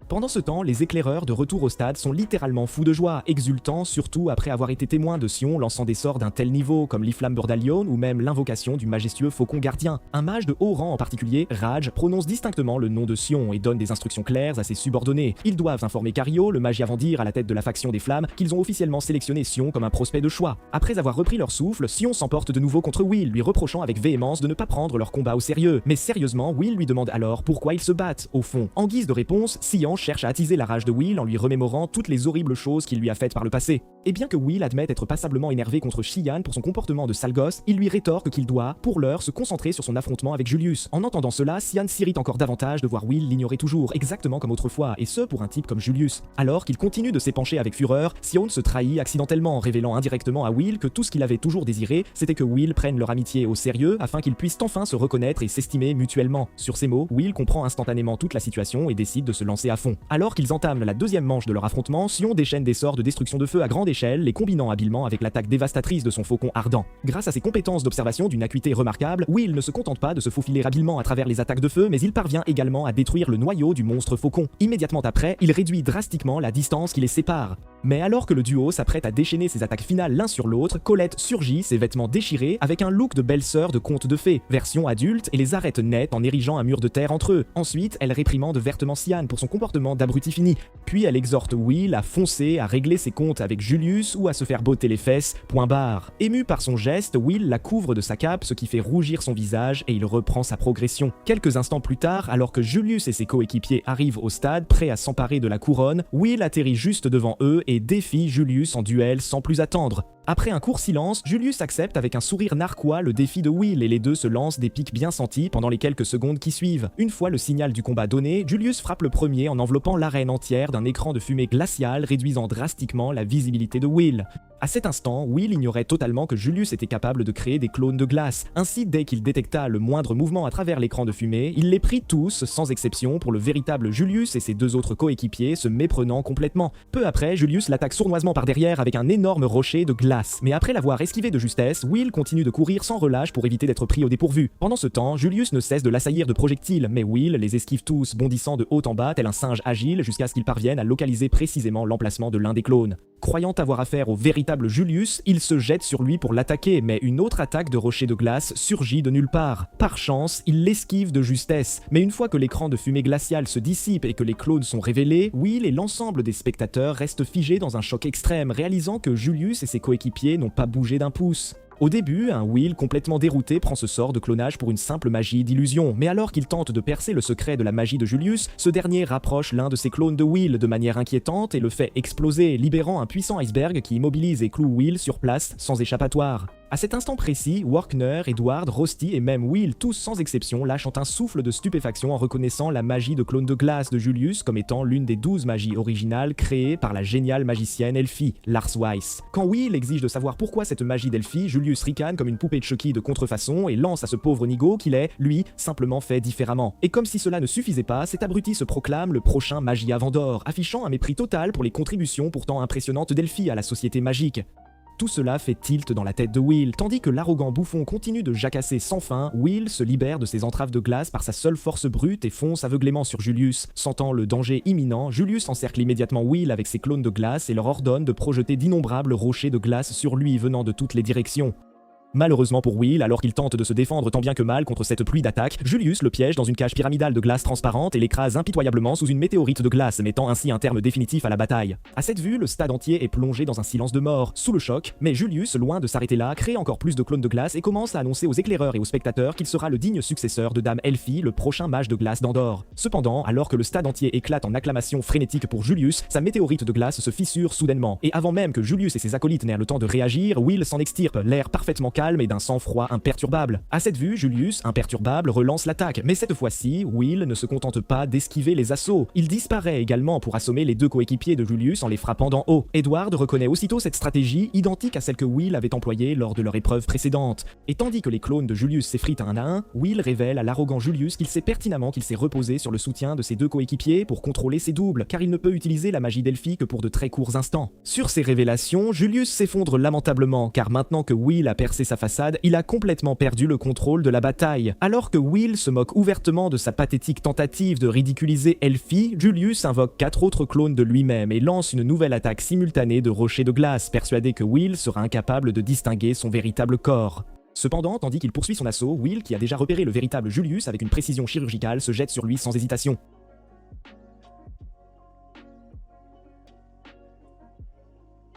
Pendant ce temps, les éclaireurs de retour au stade sont littéralement fous de joie, exultants surtout après avoir été témoins de Sion lançant des sorts d'un tel niveau comme l'Iflam Burdalion ou même l'invocation du majestueux faucon gardien. Un mage de haut rang en particulier, Raj, prononce distinctement le nom de Sion et donne des instructions claires à ses subordonnés. Ils doivent informer Cario, le mage Yavandir à la tête de la faction des Flammes, qu'ils ont officiellement sélectionné Sion comme un prospect de choix. Après avoir repris leur souffle, Sion s'emporte de nouveau contre Will, lui reprochant avec véhémence de ne pas prendre leur combat au sérieux. Mais sérieusement, Will lui demande alors pourquoi ils se battent. Au fond, en guise de réponse, Sion moment cherche à attiser la rage de Will en lui remémorant toutes les horribles choses qu'il lui a faites par le passé. Et bien que Will admette être passablement énervé contre Shiyan pour son comportement de sale gosse, il lui rétorque qu'il doit, pour l'heure, se concentrer sur son affrontement avec Julius. En entendant cela, Shiyan s'irrite encore davantage de voir Will l'ignorer toujours, exactement comme autrefois, et ce pour un type comme Julius. Alors qu'il continue de s'épancher avec fureur, Sion se trahit accidentellement, révélant indirectement à Will que tout ce qu'il avait toujours désiré, c'était que Will prenne leur amitié au sérieux afin qu'ils puissent enfin se reconnaître et s'estimer mutuellement. Sur ces mots, Will comprend instantanément toute la situation et décide de se lancer à fond. Alors qu'ils entament la deuxième manche de leur affrontement, Sion déchaîne des sorts de destruction de feu à grande échelle, les combinant habilement avec l'attaque dévastatrice de son faucon ardent. Grâce à ses compétences d'observation d'une acuité remarquable, Will ne se contente pas de se faufiler habilement à travers les attaques de feu, mais il parvient également à détruire le noyau du monstre faucon. Immédiatement après, il réduit drastiquement la distance qui les sépare. Mais alors que le duo s'apprête à déchaîner ses attaques finales l'un sur l'autre, Colette surgit, ses vêtements déchirés, avec un look de belle-sœur de conte de fées, version adulte, et les arrête net en érigeant un mur de terre entre eux. Ensuite, elle réprimande vertement Shiyan pour son comportement d'abruti fini, puis elle exhorte Will à foncer, à régler ses comptes avec Julius ou à se faire botter les fesses, point barre. Ému par son geste, Will la couvre de sa cape, ce qui fait rougir son visage et il reprend sa progression. Quelques instants plus tard, alors que Julius et ses coéquipiers arrivent au stade, prêts à s'emparer de la couronne, Will atterrit juste devant eux et défie Julius en duel sans plus attendre. Après un court silence, Julius accepte avec un sourire narquois le défi de Will et les deux se lancent des pics bien sentis pendant les quelques secondes qui suivent. Une fois le signal du combat donné, Julius frappe le premier en enveloppant l'arène entière d'un écran de fumée glaciale réduisant drastiquement la visibilité de Will. À cet instant, Will ignorait totalement que Julius était capable de créer des clones de glace. Ainsi, dès qu'il détecta le moindre mouvement à travers l'écran de fumée, il les prit tous, sans exception, pour le véritable Julius et ses deux autres coéquipiers se méprenant complètement. Peu après, Julius l'attaque sournoisement par derrière avec un énorme rocher de glace. Mais après l'avoir esquivé de justesse, Will continue de courir sans relâche pour éviter d'être pris au dépourvu. Pendant ce temps, Julius ne cesse de l'assaillir de projectiles, mais Will les esquive tous, bondissant de haut en bas tel un singe agile jusqu'à ce qu'il parvienne à localiser précisément l'emplacement de l'un des clones. Croyant avoir affaire au véritable Julius, il se jette sur lui pour l'attaquer, mais une autre attaque de rocher de glace surgit de nulle part. Par chance, il l'esquive de justesse, mais une fois que l'écran de fumée glaciale se dissipe et que les clones sont révélés, Will et l'ensemble des spectateurs restent figés dans un choc extrême, réalisant que Julius et ses coéquipiers n'ont pas bougé d'un pouce. Au début, un Will complètement dérouté prend ce sort de clonage pour une simple magie d'illusion, mais alors qu'il tente de percer le secret de la magie de Julius, ce dernier rapproche l'un de ses clones de Will de manière inquiétante et le fait exploser, libérant un puissant iceberg qui immobilise et cloue Will sur place sans échappatoire. À cet instant précis, Workner, Edward, Rosti et même Will, tous sans exception, lâchent un souffle de stupéfaction en reconnaissant la magie de clone de glace de Julius comme étant l'une des 12 magies originales créées par la géniale magicienne Elfie, Lars Weiss. Quand Will exige de savoir pourquoi cette magie d'Elfie, Julius ricane comme une poupée de Chucky de contrefaçon et lance à ce pauvre nigo qu'il est, lui, simplement fait différemment. Et comme si cela ne suffisait pas, cet abruti se proclame le prochain Magia Vendor, affichant un mépris total pour les contributions pourtant impressionnantes d'Elfie à la société magique. Tout cela fait tilt dans la tête de Will, tandis que l'arrogant bouffon continue de jacasser sans fin, Will se libère de ses entraves de glace par sa seule force brute et fonce aveuglément sur Julius. Sentant le danger imminent, Julius encercle immédiatement Will avec ses clones de glace et leur ordonne de projeter d'innombrables rochers de glace sur lui venant de toutes les directions. Malheureusement pour Will, alors qu'il tente de se défendre tant bien que mal contre cette pluie d'attaques, Julius le piège dans une cage pyramidale de glace transparente et l'écrase impitoyablement sous une météorite de glace, mettant ainsi un terme définitif à la bataille. À cette vue, le stade entier est plongé dans un silence de mort, sous le choc, mais Julius, loin de s'arrêter là, crée encore plus de clones de glace et commence à annoncer aux éclaireurs et aux spectateurs qu'il sera le digne successeur de Dame Elfie, le prochain mage de glace d'Andorre. Cependant, alors que le stade entier éclate en acclamations frénétiques pour Julius, sa météorite de glace se fissure soudainement, et avant même que Julius et ses acolytes n'aient le temps de réagir, Will s'en extirpe, l'air parfaitement calme et d'un sang-froid imperturbable. À cette vue, Julius, imperturbable, relance l'attaque, mais cette fois-ci, Will ne se contente pas d'esquiver les assauts. Il disparaît également pour assommer les deux coéquipiers de Julius en les frappant d'en haut. Edward reconnaît aussitôt cette stratégie, identique à celle que Will avait employée lors de leur épreuve précédente. Et tandis que les clones de Julius s'effritent un à un, Will révèle à l'arrogant Julius qu'il sait pertinemment qu'il s'est reposé sur le soutien de ses deux coéquipiers pour contrôler ses doubles, car il ne peut utiliser la magie d'Elfie que pour de très courts instants. Sur ces révélations, Julius s'effondre lamentablement, car maintenant que Will a percé sa façade, il a complètement perdu le contrôle de la bataille. Alors que Will se moque ouvertement de sa pathétique tentative de ridiculiser Elfie, Julius invoque 4 autres clones de lui-même et lance une nouvelle attaque simultanée de rochers de glace, persuadé que Will sera incapable de distinguer son véritable corps. Cependant, tandis qu'il poursuit son assaut, Will, qui a déjà repéré le véritable Julius avec une précision chirurgicale, se jette sur lui sans hésitation.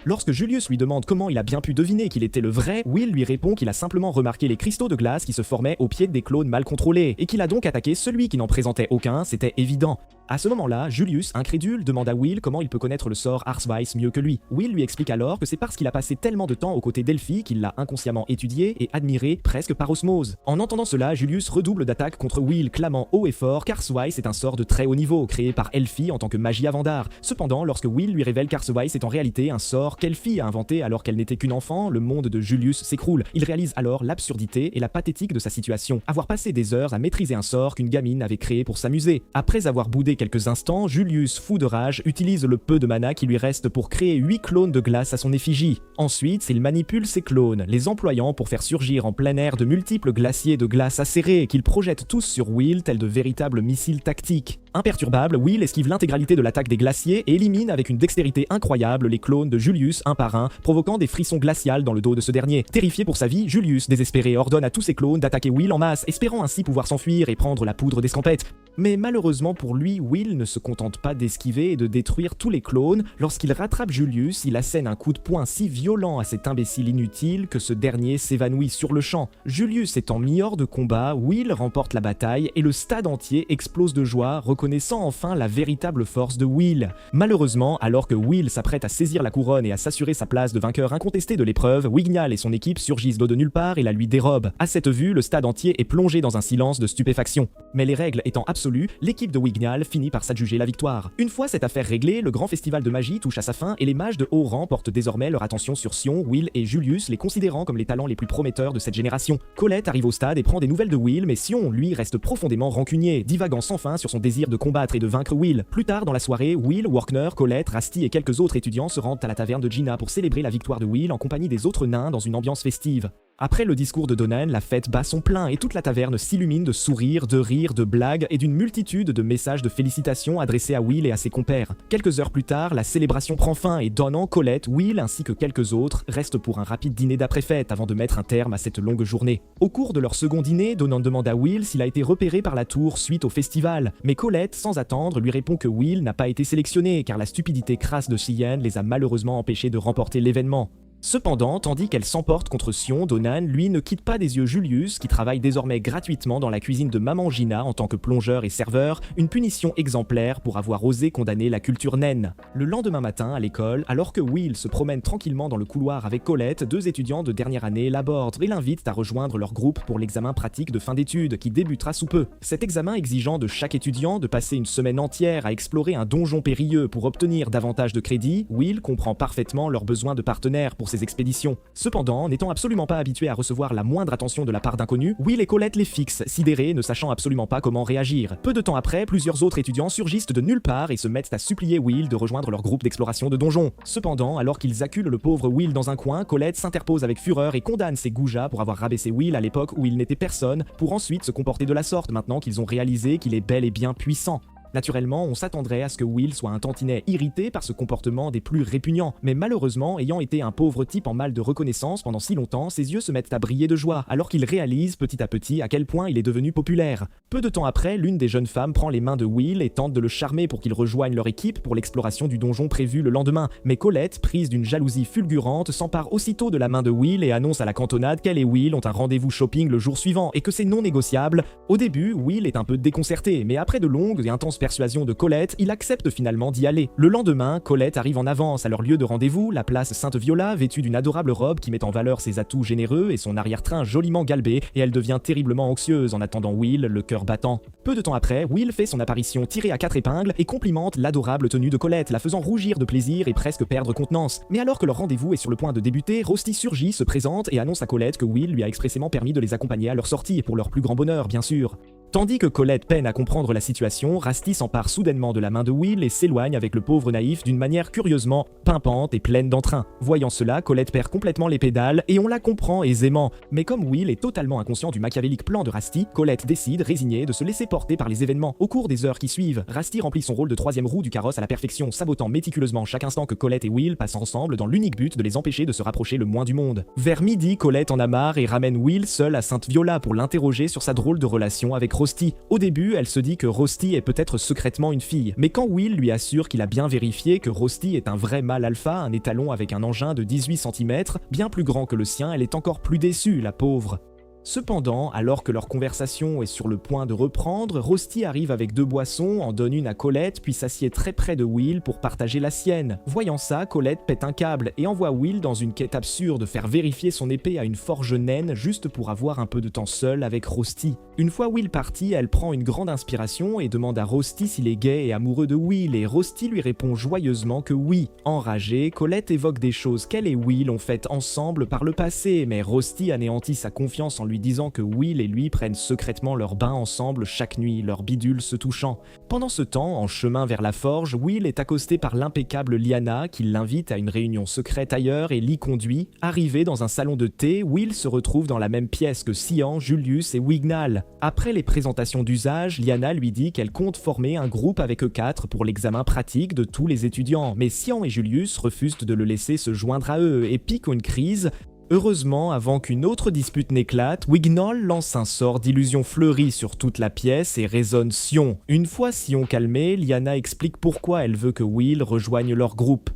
Lorsque Julius lui demande comment il a bien pu deviner qu'il était le vrai, Will lui répond qu'il a simplement remarqué les cristaux de glace qui se formaient au pied des clones mal contrôlés, et qu'il a donc attaqué celui qui n'en présentait aucun, c'était évident. À ce moment-là, Julius, incrédule, demande à Will comment il peut connaître le sort Arsweiss mieux que lui. Will lui explique alors que c'est parce qu'il a passé tellement de temps aux côtés d'Elphie qu'il l'a inconsciemment étudié et admiré presque par osmose. En entendant cela, Julius redouble d'attaque contre Will, clamant haut et fort qu'Arsweiss est un sort de très haut niveau, créé par Elphie en tant que magie avant d'art. Cependant, lorsque Will lui révèle qu'Arsweiss est en réalité un sort qu'Elphie a inventé alors qu'elle n'était qu'une enfant, le monde de Julius s'écroule. Il réalise alors l'absurdité et la pathétique de sa situation. Avoir passé des heures à maîtriser un sort qu'une gamine avait créé pour s'amuser. Après avoir boudé quelques instants, Julius, fou de rage, utilise le peu de mana qui lui reste pour créer 8 clones de glace à son effigie. Ensuite, il manipule ces clones, les employant pour faire surgir en plein air de multiples glaciers de glace acérés qu'il projette tous sur Will tels de véritables missiles tactiques. Imperturbable, Will esquive l'intégralité de l'attaque des glaciers et élimine avec une dextérité incroyable les clones de Julius un par un, provoquant des frissons glacials dans le dos de ce dernier. Terrifié pour sa vie, Julius, désespéré, ordonne à tous ses clones d'attaquer Will en masse, espérant ainsi pouvoir s'enfuir et prendre la poudre d'escampette. Mais malheureusement pour lui, Will ne se contente pas d'esquiver et de détruire tous les clones. Lorsqu'il rattrape Julius, il assène un coup de poing si violent à cet imbécile inutile que ce dernier s'évanouit sur le champ. Julius étant mis hors de combat, Will remporte la bataille et le stade entier explose de joie, reconnaissant enfin la véritable force de Will. Malheureusement, alors que Will s'apprête à saisir la couronne et à s'assurer sa place de vainqueur incontesté de l'épreuve, Wignall et son équipe surgissent d'eau de nulle part et la lui dérobent. À cette vue, le stade entier est plongé dans un silence de stupéfaction. Mais les règles étant absolues, l'équipe de Wignall finit par s'adjuger la victoire. Une fois cette affaire réglée, le grand festival de magie touche à sa fin et les mages de haut rang portent désormais leur attention sur Sion, Will et Julius, les considérant comme les talents les plus prometteurs de cette génération. Colette arrive au stade et prend des nouvelles de Will, mais Sion, lui, reste profondément rancunier, divagant sans fin sur son désir de combattre et de vaincre Will. Plus tard dans la soirée, Will, Workner, Colette, Rasty et quelques autres étudiants se rendent à la taverne de Gina pour célébrer la victoire de Will en compagnie des autres nains dans une ambiance festive. Après le discours de Donan, la fête bat son plein et toute la taverne s'illumine de sourires, de rires, de blagues et d'une multitude de messages de félicitations adressés à Will et à ses compères. Quelques heures plus tard, la célébration prend fin et Donan, Colette, Will ainsi que quelques autres restent pour un rapide dîner d'après-fête avant de mettre un terme à cette longue journée. Au cours de leur second dîner, Donan demande à Will s'il a été repéré par la tour suite au festival, mais Colette, sans attendre, lui répond que Will n'a pas été sélectionné car la stupidité crasse de Cyan les a malheureusement empêchés de remporter l'événement. Cependant, tandis qu'elle s'emporte contre Sion, Donan, lui, ne quitte pas des yeux Julius, qui travaille désormais gratuitement dans la cuisine de Maman Gina en tant que plongeur et serveur, une punition exemplaire pour avoir osé condamner la culture naine. Le lendemain matin, à l'école, alors que Will se promène tranquillement dans le couloir avec Colette, deux étudiants de dernière année l'abordent et l'invitent à rejoindre leur groupe pour l'examen pratique de fin d'études, qui débutera sous peu. Cet examen exigeant de chaque étudiant de passer une semaine entière à explorer un donjon périlleux pour obtenir davantage de crédits, Will comprend parfaitement leurs besoins de partenaires pour ces expéditions. Cependant, n'étant absolument pas habitués à recevoir la moindre attention de la part d'inconnus, Will et Colette les fixent, sidérés, ne sachant absolument pas comment réagir. Peu de temps après, plusieurs autres étudiants surgissent de nulle part et se mettent à supplier Will de rejoindre leur groupe d'exploration de donjons. Cependant, alors qu'ils acculent le pauvre Will dans un coin, Colette s'interpose avec fureur et condamne ces goujats pour avoir rabaissé Will à l'époque où il n'était personne, pour ensuite se comporter de la sorte maintenant qu'ils ont réalisé qu'il est bel et bien puissant. Naturellement, on s'attendrait à ce que Will soit un tantinet irrité par ce comportement des plus répugnants, mais malheureusement, ayant été un pauvre type en mal de reconnaissance pendant si longtemps, ses yeux se mettent à briller de joie, alors qu'il réalise petit à petit à quel point il est devenu populaire. Peu de temps après, l'une des jeunes femmes prend les mains de Will et tente de le charmer pour qu'il rejoigne leur équipe pour l'exploration du donjon prévu le lendemain, mais Colette, prise d'une jalousie fulgurante, s'empare aussitôt de la main de Will et annonce à la cantonade qu'elle et Will ont un rendez-vous shopping le jour suivant et que c'est non négociable. Au début, Will est un peu déconcerté, mais après de longues et intenses persuasion de Colette, il accepte finalement d'y aller. Le lendemain, Colette arrive en avance à leur lieu de rendez-vous, la place Sainte-Viola, vêtue d'une adorable robe qui met en valeur ses atouts généreux et son arrière-train joliment galbé, et elle devient terriblement anxieuse en attendant Will, le cœur battant. Peu de temps après, Will fait son apparition tirée à 4 épingles et complimente l'adorable tenue de Colette, la faisant rougir de plaisir et presque perdre contenance. Mais alors que leur rendez-vous est sur le point de débuter, Rosti surgit, se présente et annonce à Colette que Will lui a expressément permis de les accompagner à leur sortie, et pour leur plus grand bonheur, bien sûr. Tandis que Colette peine à comprendre la situation, Rasty s'empare soudainement de la main de Will et s'éloigne avec le pauvre naïf d'une manière curieusement pimpante et pleine d'entrain. Voyant cela, Colette perd complètement les pédales et on la comprend aisément. Mais comme Will est totalement inconscient du machiavélique plan de Rasty, Colette décide, résignée, de se laisser porter par les événements. Au cours des heures qui suivent, Rasty remplit son rôle de troisième roue du carrosse à la perfection, sabotant méticuleusement chaque instant que Colette et Will passent ensemble dans l'unique but de les empêcher de se rapprocher le moins du monde. Vers midi, Colette en a marre et ramène Will seul à Sainte-Viola pour l'interroger sur sa drôle de relation avec Rosti. Au début, elle se dit que Rosti est peut-être secrètement une fille, mais quand Will lui assure qu'il a bien vérifié que Rosti est un vrai mâle alpha, un étalon avec un engin de 18 cm, bien plus grand que le sien, elle est encore plus déçue, la pauvre. Cependant, alors que leur conversation est sur le point de reprendre, Rosti arrive avec 2 boissons, en donne une à Colette, puis s'assied très près de Will pour partager la sienne. Voyant ça, Colette pète un câble et envoie Will dans une quête absurde, faire vérifier son épée à une forge naine juste pour avoir un peu de temps seul avec Rosti. Une fois Will parti, elle prend une grande inspiration et demande à Rosti s'il est gay et amoureux de Will, et Rosti lui répond joyeusement que oui. Enragée, Colette évoque des choses qu'elle et Will ont faites ensemble par le passé, mais Rosti anéantit sa confiance en lui disant que Will et lui prennent secrètement leur bain ensemble chaque nuit, leur bidule se touchant. Pendant ce temps, en chemin vers la forge, Will est accosté par l'impeccable Lyanna qui l'invite à une réunion secrète ailleurs et l'y conduit. Arrivé dans un salon de thé, Will se retrouve dans la même pièce que Sian, Julius et Wignall. Après les présentations d'usage, Lyanna lui dit qu'elle compte former un groupe avec eux 4 pour l'examen pratique de tous les étudiants, mais Sian et Julius refusent de le laisser se joindre à eux et piquent une crise. Heureusement, avant qu'une autre dispute n'éclate, Wignall lance un sort d'illusion fleurie sur toute la pièce et raisonne Sion. Une fois Sion calmé, Lyanna explique pourquoi elle veut que Will rejoigne leur groupe.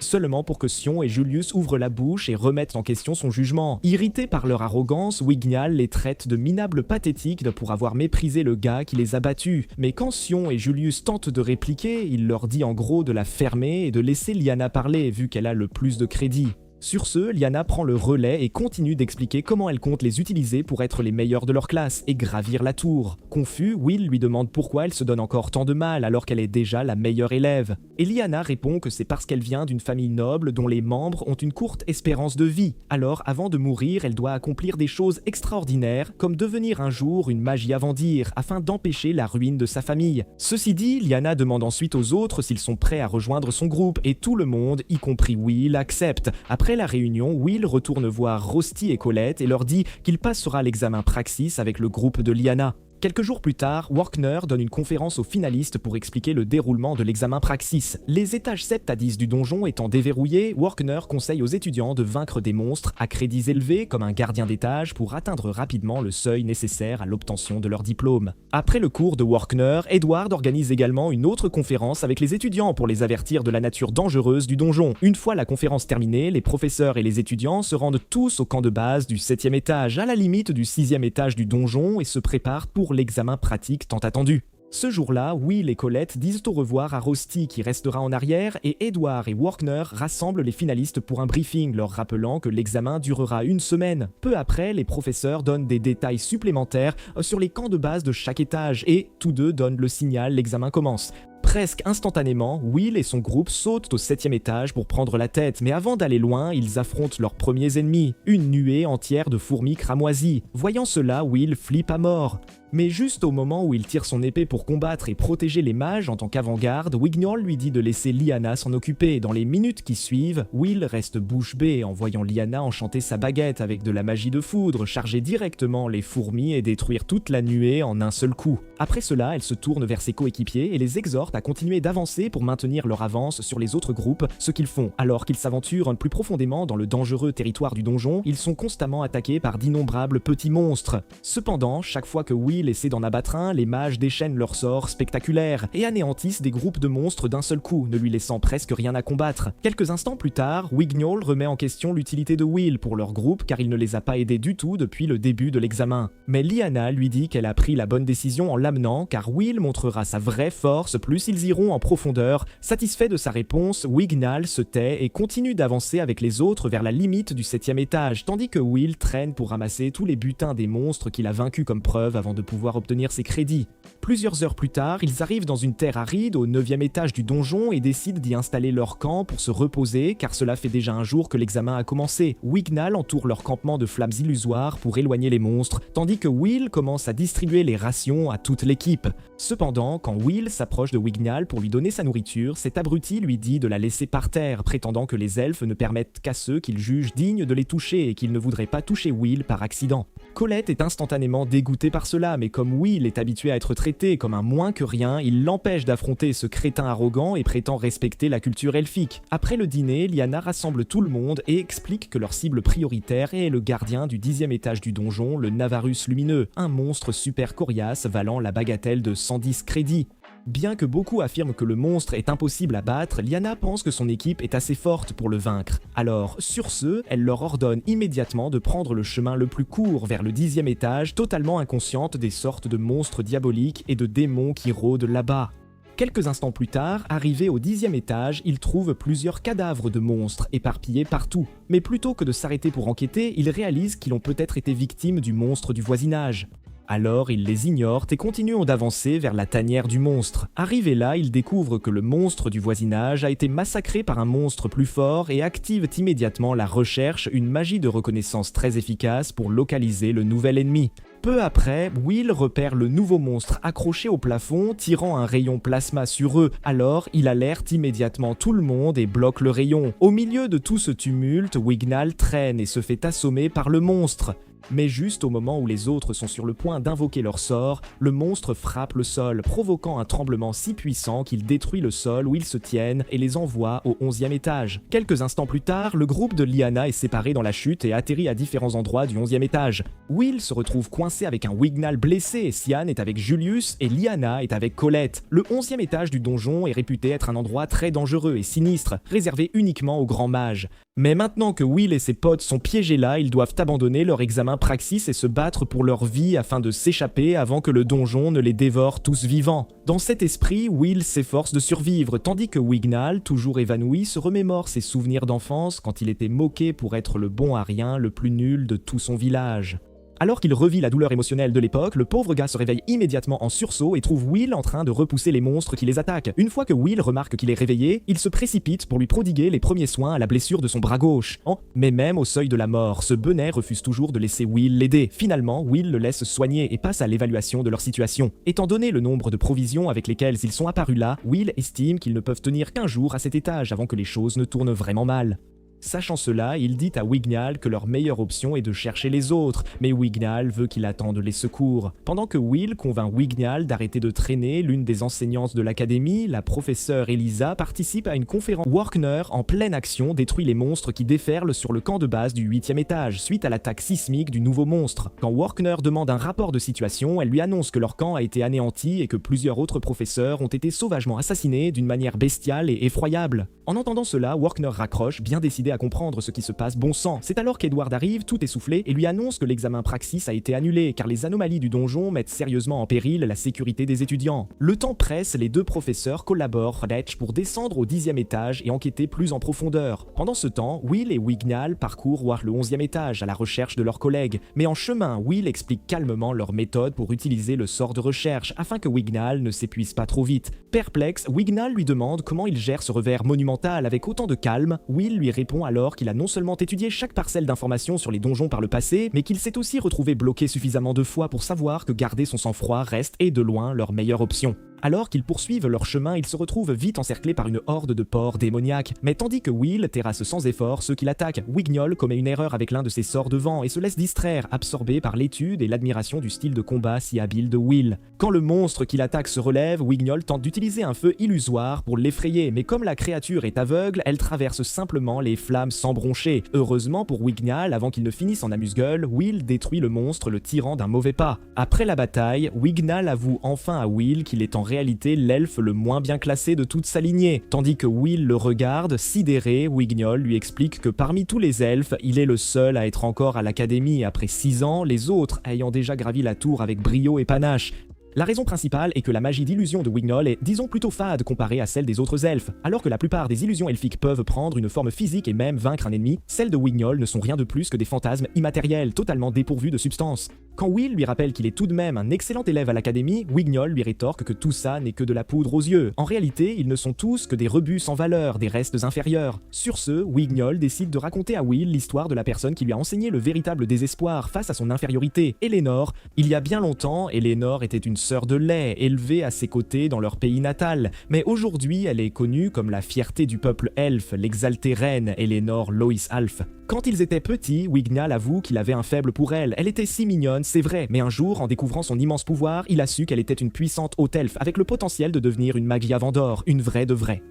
Seulement pour que Sion et Julius ouvrent la bouche et remettent en question son jugement. Irrités par leur arrogance, Wignall les traite de minables pathétiques pour avoir méprisé le gars qui les a battus. Mais quand Sion et Julius tentent de répliquer, il leur dit en gros de la fermer et de laisser Lyanna parler vu qu'elle a le plus de crédit. Sur ce, Lyanna prend le relais et continue d'expliquer comment elle compte les utiliser pour être les meilleurs de leur classe et gravir la tour. Confus, Will lui demande pourquoi elle se donne encore tant de mal alors qu'elle est déjà la meilleure élève. Et Lyanna répond que c'est parce qu'elle vient d'une famille noble dont les membres ont une courte espérance de vie. Alors, avant de mourir, elle doit accomplir des choses extraordinaires, comme devenir un jour une magie avant dire, afin d'empêcher la ruine de sa famille. Ceci dit, Lyanna demande ensuite aux autres s'ils sont prêts à rejoindre son groupe, et tout le monde, y compris Will, accepte. Après la réunion, Will retourne voir Rosti et Colette et leur dit qu'il passera l'examen Praxis avec le groupe de Lyanna. Quelques jours plus tard, Workner donne une conférence aux finalistes pour expliquer le déroulement de l'examen Praxis. Les étages 7 à 10 du donjon étant déverrouillés, Workner conseille aux étudiants de vaincre des monstres à crédits élevés comme un gardien d'étage pour atteindre rapidement le seuil nécessaire à l'obtention de leur diplôme. Après le cours de Workner, Edward organise également une autre conférence avec les étudiants pour les avertir de la nature dangereuse du donjon. Une fois la conférence terminée, les professeurs et les étudiants se rendent tous au camp de base du 7e étage, à la limite du 6e étage du donjon, et se préparent pour l'examen pratique tant attendu. Ce jour-là, Will et Colette disent au revoir à Rosti qui restera en arrière et Edward et Workner rassemblent les finalistes pour un briefing leur rappelant que l'examen durera 1 semaine. Peu après, les professeurs donnent des détails supplémentaires sur les camps de base de chaque étage et tous deux donnent le signal, l'examen commence. Presque instantanément, Will et son groupe sautent au 7e étage pour prendre la tête, mais avant d'aller loin, ils affrontent leurs premiers ennemis, une nuée entière de fourmis cramoisies. Voyant cela, Will flippe à mort. Mais juste au moment où il tire son épée pour combattre et protéger les mages en tant qu'avant-garde, Wignall lui dit de laisser Lyanna s'en occuper. Dans les minutes qui suivent, Will reste bouche bée en voyant Lyanna enchanter sa baguette avec de la magie de foudre, charger directement les fourmis et détruire toute la nuée en un seul coup. Après cela, elle se tourne vers ses coéquipiers et les exhorte à continuer d'avancer pour maintenir leur avance sur les autres groupes, ce qu'ils font. Alors qu'ils s'aventurent plus profondément dans le dangereux territoire du donjon, ils sont constamment attaqués par d'innombrables petits monstres. Cependant, chaque fois que Will essaie d'en abattre un, les mages déchaînent leurs sorts spectaculaires et anéantissent des groupes de monstres d'un seul coup, ne lui laissant presque rien à combattre. Quelques instants plus tard, Wignall remet en question l'utilité de Will pour leur groupe car il ne les a pas aidés du tout depuis le début de l'examen. Mais Lyanna lui dit qu'elle a pris la bonne décision en l'amenant car Will montrera sa vraie force plus ils iront en profondeur. Satisfait de sa réponse, Wignall se tait et continue d'avancer avec les autres vers la limite du 7e étage, tandis que Will traîne pour ramasser tous les butins des monstres qu'il a vaincus comme preuve avant de pouvoir obtenir ses crédits. Plusieurs heures plus tard, ils arrivent dans une terre aride au 9e étage du donjon et décident d'y installer leur camp pour se reposer car cela fait déjà un jour que l'examen a commencé. Wignall entoure leur campement de flammes illusoires pour éloigner les monstres, tandis que Will commence à distribuer les rations à toute l'équipe. Cependant, quand Will s'approche de Wignall, Wiggnal pour lui donner sa nourriture, cet abruti lui dit de la laisser par terre, prétendant que les elfes ne permettent qu'à ceux qu'ils jugent dignes de les toucher et qu'il ne voudrait pas toucher Will par accident. Colette est instantanément dégoûtée par cela, mais comme Will est habitué à être traité comme un moins que rien, il l'empêche d'affronter ce crétin arrogant et prétend respecter la culture elfique. Après le dîner, Lyanna rassemble tout le monde et explique que leur cible prioritaire est le gardien du 10e étage du donjon, le Navarus Lumineux, un monstre super coriace valant la bagatelle de 110 crédits. Bien que beaucoup affirment que le monstre est impossible à battre, Lyanna pense que son équipe est assez forte pour le vaincre. Alors, sur ce, elle leur ordonne immédiatement de prendre le chemin le plus court vers le 10e étage, totalement inconsciente des sortes de monstres diaboliques et de démons qui rôdent là-bas. Quelques instants plus tard, arrivés au 10e étage, ils trouvent plusieurs cadavres de monstres éparpillés partout. Mais plutôt que de s'arrêter pour enquêter, ils réalisent qu'ils ont peut-être été victimes du monstre du voisinage. Alors ils les ignorent et continuent d'avancer vers la tanière du monstre. Arrivés là, ils découvrent que le monstre du voisinage a été massacré par un monstre plus fort et activent immédiatement la recherche, une magie de reconnaissance très efficace pour localiser le nouvel ennemi. Peu après, Will repère le nouveau monstre accroché au plafond, tirant un rayon plasma sur eux. Alors, il alerte immédiatement tout le monde et bloque le rayon. Au milieu de tout ce tumulte, Wiggnal traîne et se fait assommer par le monstre. Mais juste au moment où les autres sont sur le point d'invoquer leur sort, le monstre frappe le sol, provoquant un tremblement si puissant qu'il détruit le sol où ils se tiennent et les envoie au 11e étage. Quelques instants plus tard, le groupe de Lyanna est séparé dans la chute et atterrit à différents endroits du 11e étage. Will se retrouve coincé avec un Wiggnal blessé, Sian est avec Julius et Lyanna est avec Colette. Le 11e étage du donjon est réputé être un endroit très dangereux et sinistre, réservé uniquement aux grands mages. Mais maintenant que Will et ses potes sont piégés là, ils doivent abandonner leur examen praxis et se battre pour leur vie afin de s'échapper avant que le donjon ne les dévore tous vivants. Dans cet esprit, Will s'efforce de survivre, tandis que Wiggnal, toujours évanoui, se remémore ses souvenirs d'enfance quand il était moqué pour être le bon à rien, le plus nul de tout son village. Alors qu'il revit la douleur émotionnelle de l'époque, le pauvre gars se réveille immédiatement en sursaut et trouve Will en train de repousser les monstres qui les attaquent. Une fois que Will remarque qu'il est réveillé, il se précipite pour lui prodiguer les premiers soins à la blessure de son bras gauche. Mais même au seuil de la mort, ce benet refuse toujours de laisser Will l'aider. Finalement, Will le laisse soigner et passe à l'évaluation de leur situation. Étant donné le nombre de provisions avec lesquelles ils sont apparus là, Will estime qu'ils ne peuvent tenir qu'1 jour à cet étage avant que les choses ne tournent vraiment mal. Sachant cela, il dit à Wiggnal que leur meilleure option est de chercher les autres, mais Wiggnal veut qu'il attende les secours. Pendant que Will convainc Wiggnal d'arrêter de traîner, l'une des enseignantes de l'académie, la professeure Elisa, participe à une conférence. Workner, en pleine action, détruit les monstres qui déferlent sur le camp de base du 8e étage, suite à l'attaque sismique du nouveau monstre. Quand Workner demande un rapport de situation, elle lui annonce que leur camp a été anéanti et que plusieurs autres professeurs ont été sauvagement assassinés d'une manière bestiale et effroyable. En entendant cela, Workner raccroche, bien décidé à comprendre ce qui se passe bon sang. C'est alors qu'Edward arrive, tout essoufflé, et lui annonce que l'examen praxis a été annulé, car les anomalies du donjon mettent sérieusement en péril la sécurité des étudiants. Le temps presse, les deux professeurs collaborent pour descendre au 10e étage et enquêter plus en profondeur. Pendant ce temps, Will et Wiggnal parcourent le 11e étage à la recherche de leurs collègues, mais en chemin, Will explique calmement leur méthode pour utiliser le sort de recherche, afin que Wiggnal ne s'épuise pas trop vite. Perplexe, Wiggnal lui demande comment il gère ce revers monumental avec autant de calme. Will lui répond alors qu'il a non seulement étudié chaque parcelle d'informations sur les donjons par le passé, mais qu'il s'est aussi retrouvé bloqué suffisamment de fois pour savoir que garder son sang-froid reste et de loin leur meilleure option. Alors qu'ils poursuivent leur chemin, ils se retrouvent vite encerclés par une horde de porcs démoniaques. Mais tandis que Will terrasse sans effort ceux qui l'attaquent, Wiggnol commet une erreur avec l'un de ses sorts de vent et se laisse distraire, absorbé par l'étude et l'admiration du style de combat si habile de Will. Quand le monstre qui l'attaque se relève, Wiggnol tente d'utiliser un feu illusoire pour l'effrayer, mais comme la créature est aveugle, elle traverse simplement les flammes sans broncher. Heureusement pour Wiggnal, avant qu'il ne finisse en amuse-gueule, Will détruit le monstre, le tirant d'un mauvais pas. Après la bataille, Wiggnal avoue enfin à Will qu'il est en réalité l'elfe le moins bien classé de toute sa lignée. Tandis que Will le regarde, sidéré, Wiggnol lui explique que parmi tous les elfes, il est le seul à être encore à l'académie après 6 ans, les autres ayant déjà gravi la tour avec brio et panache. La raison principale est que la magie d'illusion de Wiggnol est, disons, plutôt fade comparée à celle des autres elfes. Alors que la plupart des illusions elfiques peuvent prendre une forme physique et même vaincre un ennemi, celles de Wiggnol ne sont rien de plus que des fantasmes immatériels, totalement dépourvus de substance. Quand Will lui rappelle qu'il est tout de même un excellent élève à l'académie, Wignol lui rétorque que tout ça n'est que de la poudre aux yeux. En réalité, ils ne sont tous que des rebuts sans valeur, des restes inférieurs. Sur ce, Wignol décide de raconter à Will l'histoire de la personne qui lui a enseigné le véritable désespoir face à son infériorité, Eleanor. Il y a bien longtemps, Eleanor était une sœur de lait, élevée à ses côtés dans leur pays natal, mais aujourd'hui elle est connue comme la fierté du peuple elfe, l'exaltée reine Eleanor Lois Alf. Quand ils étaient petits, Wignal avoue qu'il avait un faible pour elle. Elle était si mignonne, c'est vrai, mais un jour, en découvrant son immense pouvoir, il a su qu'elle était une puissante haute elfe avec le potentiel de devenir une Magia Vendor, une vraie de vraie.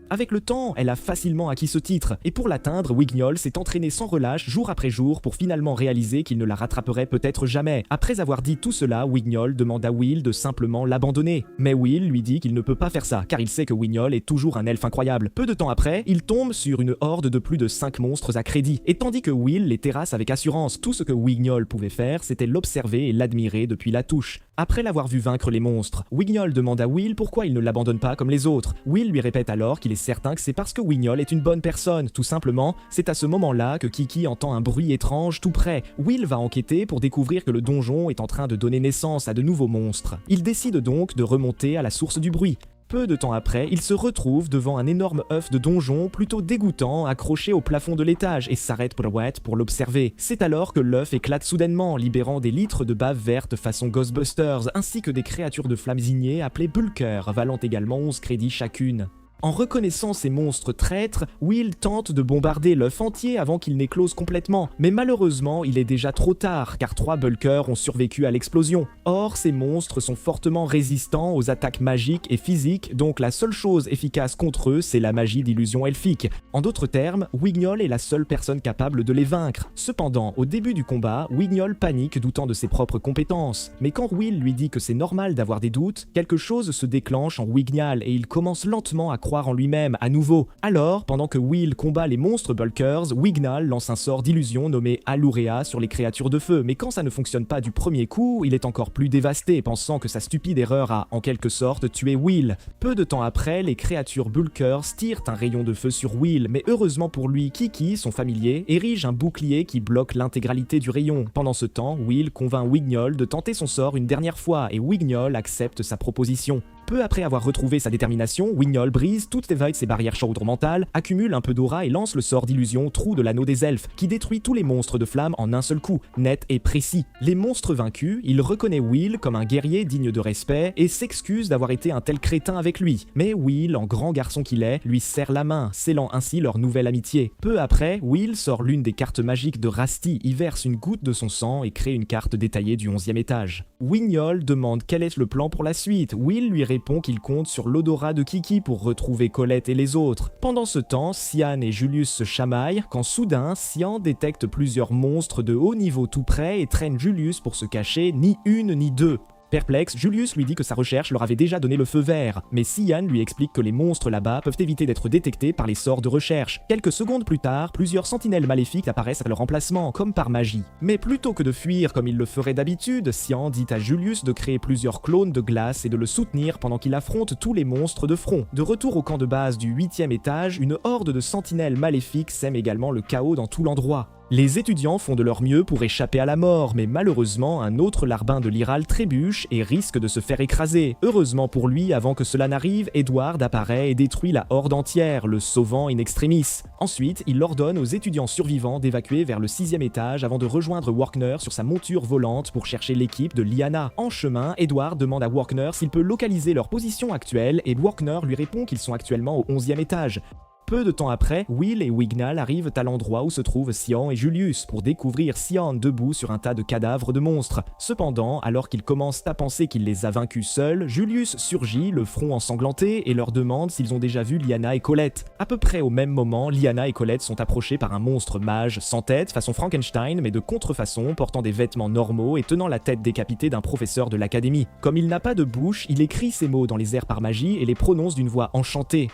Avec le temps, elle a facilement acquis ce titre, et pour l'atteindre, Wignol s'est entraîné sans relâche jour après jour pour finalement réaliser qu'il ne la rattraperait peut-être jamais. Après avoir dit tout cela, Wignol demande à Will de simplement l'abandonner. Mais Will lui dit qu'il ne peut pas faire ça, car il sait que Wignol est toujours un elfe incroyable. Peu de temps après, il tombe sur une horde de plus de 5 monstres à crédit, et tandis que Will les terrasse avec assurance, tout ce que Wignol pouvait faire, c'était l'observer et l'admirer depuis la touche. Après l'avoir vu vaincre les monstres, Wignol demande à Will pourquoi il ne l'abandonne pas comme les autres. Will lui répète alors qu'il est certain que c'est parce que Wignol est une bonne personne. Tout simplement, c'est à ce moment-là que Kiki entend un bruit étrange tout près. Will va enquêter pour découvrir que le donjon est en train de donner naissance à de nouveaux monstres. Il décide donc de remonter à la source du bruit. Peu de temps après, il se retrouve devant un énorme œuf de donjon plutôt dégoûtant accroché au plafond de l'étage et s'arrête pour l'observer. C'est alors que l'œuf éclate soudainement, libérant des litres de bave verte façon Ghostbusters, ainsi que des créatures de flammes ignées appelées Bulkers, valant également 11 crédits chacune. En reconnaissant ces monstres traîtres, Will tente de bombarder l'œuf entier avant qu'il n'éclose complètement, mais malheureusement il est déjà trop tard car 3 Bulkers ont survécu à l'explosion. Or, ces monstres sont fortement résistants aux attaques magiques et physiques, donc la seule chose efficace contre eux c'est la magie d'illusion elfique. En d'autres termes, Wignol est la seule personne capable de les vaincre. Cependant, au début du combat, Wignol panique doutant de ses propres compétences. Mais quand Will lui dit que c'est normal d'avoir des doutes, quelque chose se déclenche en Wignal et il commence lentement à croire en lui-même à nouveau. Alors, pendant que Will combat les monstres Bulkers, Wignal lance un sort d'illusion nommé Alurea sur les créatures de feu, mais quand ça ne fonctionne pas du premier coup, il est encore plus dévasté, pensant que sa stupide erreur a, en quelque sorte, tué Will. Peu de temps après, les créatures Bulkers tirent un rayon de feu sur Will, mais heureusement pour lui, Kiki, son familier, érige un bouclier qui bloque l'intégralité du rayon. Pendant ce temps, Will convainc Wignol de tenter son sort une dernière fois, et Wignol accepte sa proposition. Peu après avoir retrouvé sa détermination, Wignol brise toutes les ses barrières chaudes mentales, accumule un peu d'aura et lance le sort d'illusion Trou de l'anneau des elfes, qui détruit tous les monstres de flammes en un seul coup, net et précis. Les monstres vaincus, il reconnaît Will comme un guerrier digne de respect et s'excuse d'avoir été un tel crétin avec lui. Mais Will, en grand garçon qu'il est, lui serre la main, scellant ainsi leur nouvelle amitié. Peu après, Will sort l'une des cartes magiques de Rasty, y verse une goutte de son sang et crée une carte détaillée du 11e étage. Wignol demande quel est le plan pour la suite. Will lui répond qu'il compte sur l'odorat de Kiki pour retrouver Colette et les autres. Pendant ce temps, Sian et Julius se chamaillent quand soudain, Sian détecte plusieurs monstres de haut niveau tout près et traîne Julius pour se cacher, ni une ni deux. Perplexe, Julius lui dit que sa recherche leur avait déjà donné le feu vert, mais Sian lui explique que les monstres là-bas peuvent éviter d'être détectés par les sorts de recherche. Quelques secondes plus tard, plusieurs sentinelles maléfiques apparaissent à leur emplacement, comme par magie. Mais plutôt que de fuir comme il le ferait d'habitude, Sian dit à Julius de créer plusieurs clones de glace et de le soutenir pendant qu'il affronte tous les monstres de front. De retour au camp de base du 8e étage, une horde de sentinelles maléfiques sème également le chaos dans tout l'endroit. Les étudiants font de leur mieux pour échapper à la mort, mais malheureusement, un autre larbin de l'Iral trébuche et risque de se faire écraser. Heureusement pour lui, avant que cela n'arrive, Edward apparaît et détruit la horde entière, le sauvant in extremis. Ensuite, il ordonne aux étudiants survivants d'évacuer vers le 6e étage avant de rejoindre Workner sur sa monture volante pour chercher l'équipe de Lyanna. En chemin, Edward demande à Workner s'il peut localiser leur position actuelle et Workner lui répond qu'ils sont actuellement au 11e étage. Peu de temps après, Will et Wignal arrivent à l'endroit où se trouvent Sian et Julius pour découvrir Sian debout sur un tas de cadavres de monstres. Cependant, alors qu'ils commencent à penser qu'il les a vaincus seuls, Julius surgit, le front ensanglanté, et leur demande s'ils ont déjà vu Lyanna et Colette. À peu près au même moment, Lyanna et Colette sont approchés par un monstre mage sans tête, façon Frankenstein, mais de contrefaçon, portant des vêtements normaux et tenant la tête décapitée d'un professeur de l'académie. Comme il n'a pas de bouche, il écrit ces mots dans les airs par magie et les prononce d'une voix enchantée.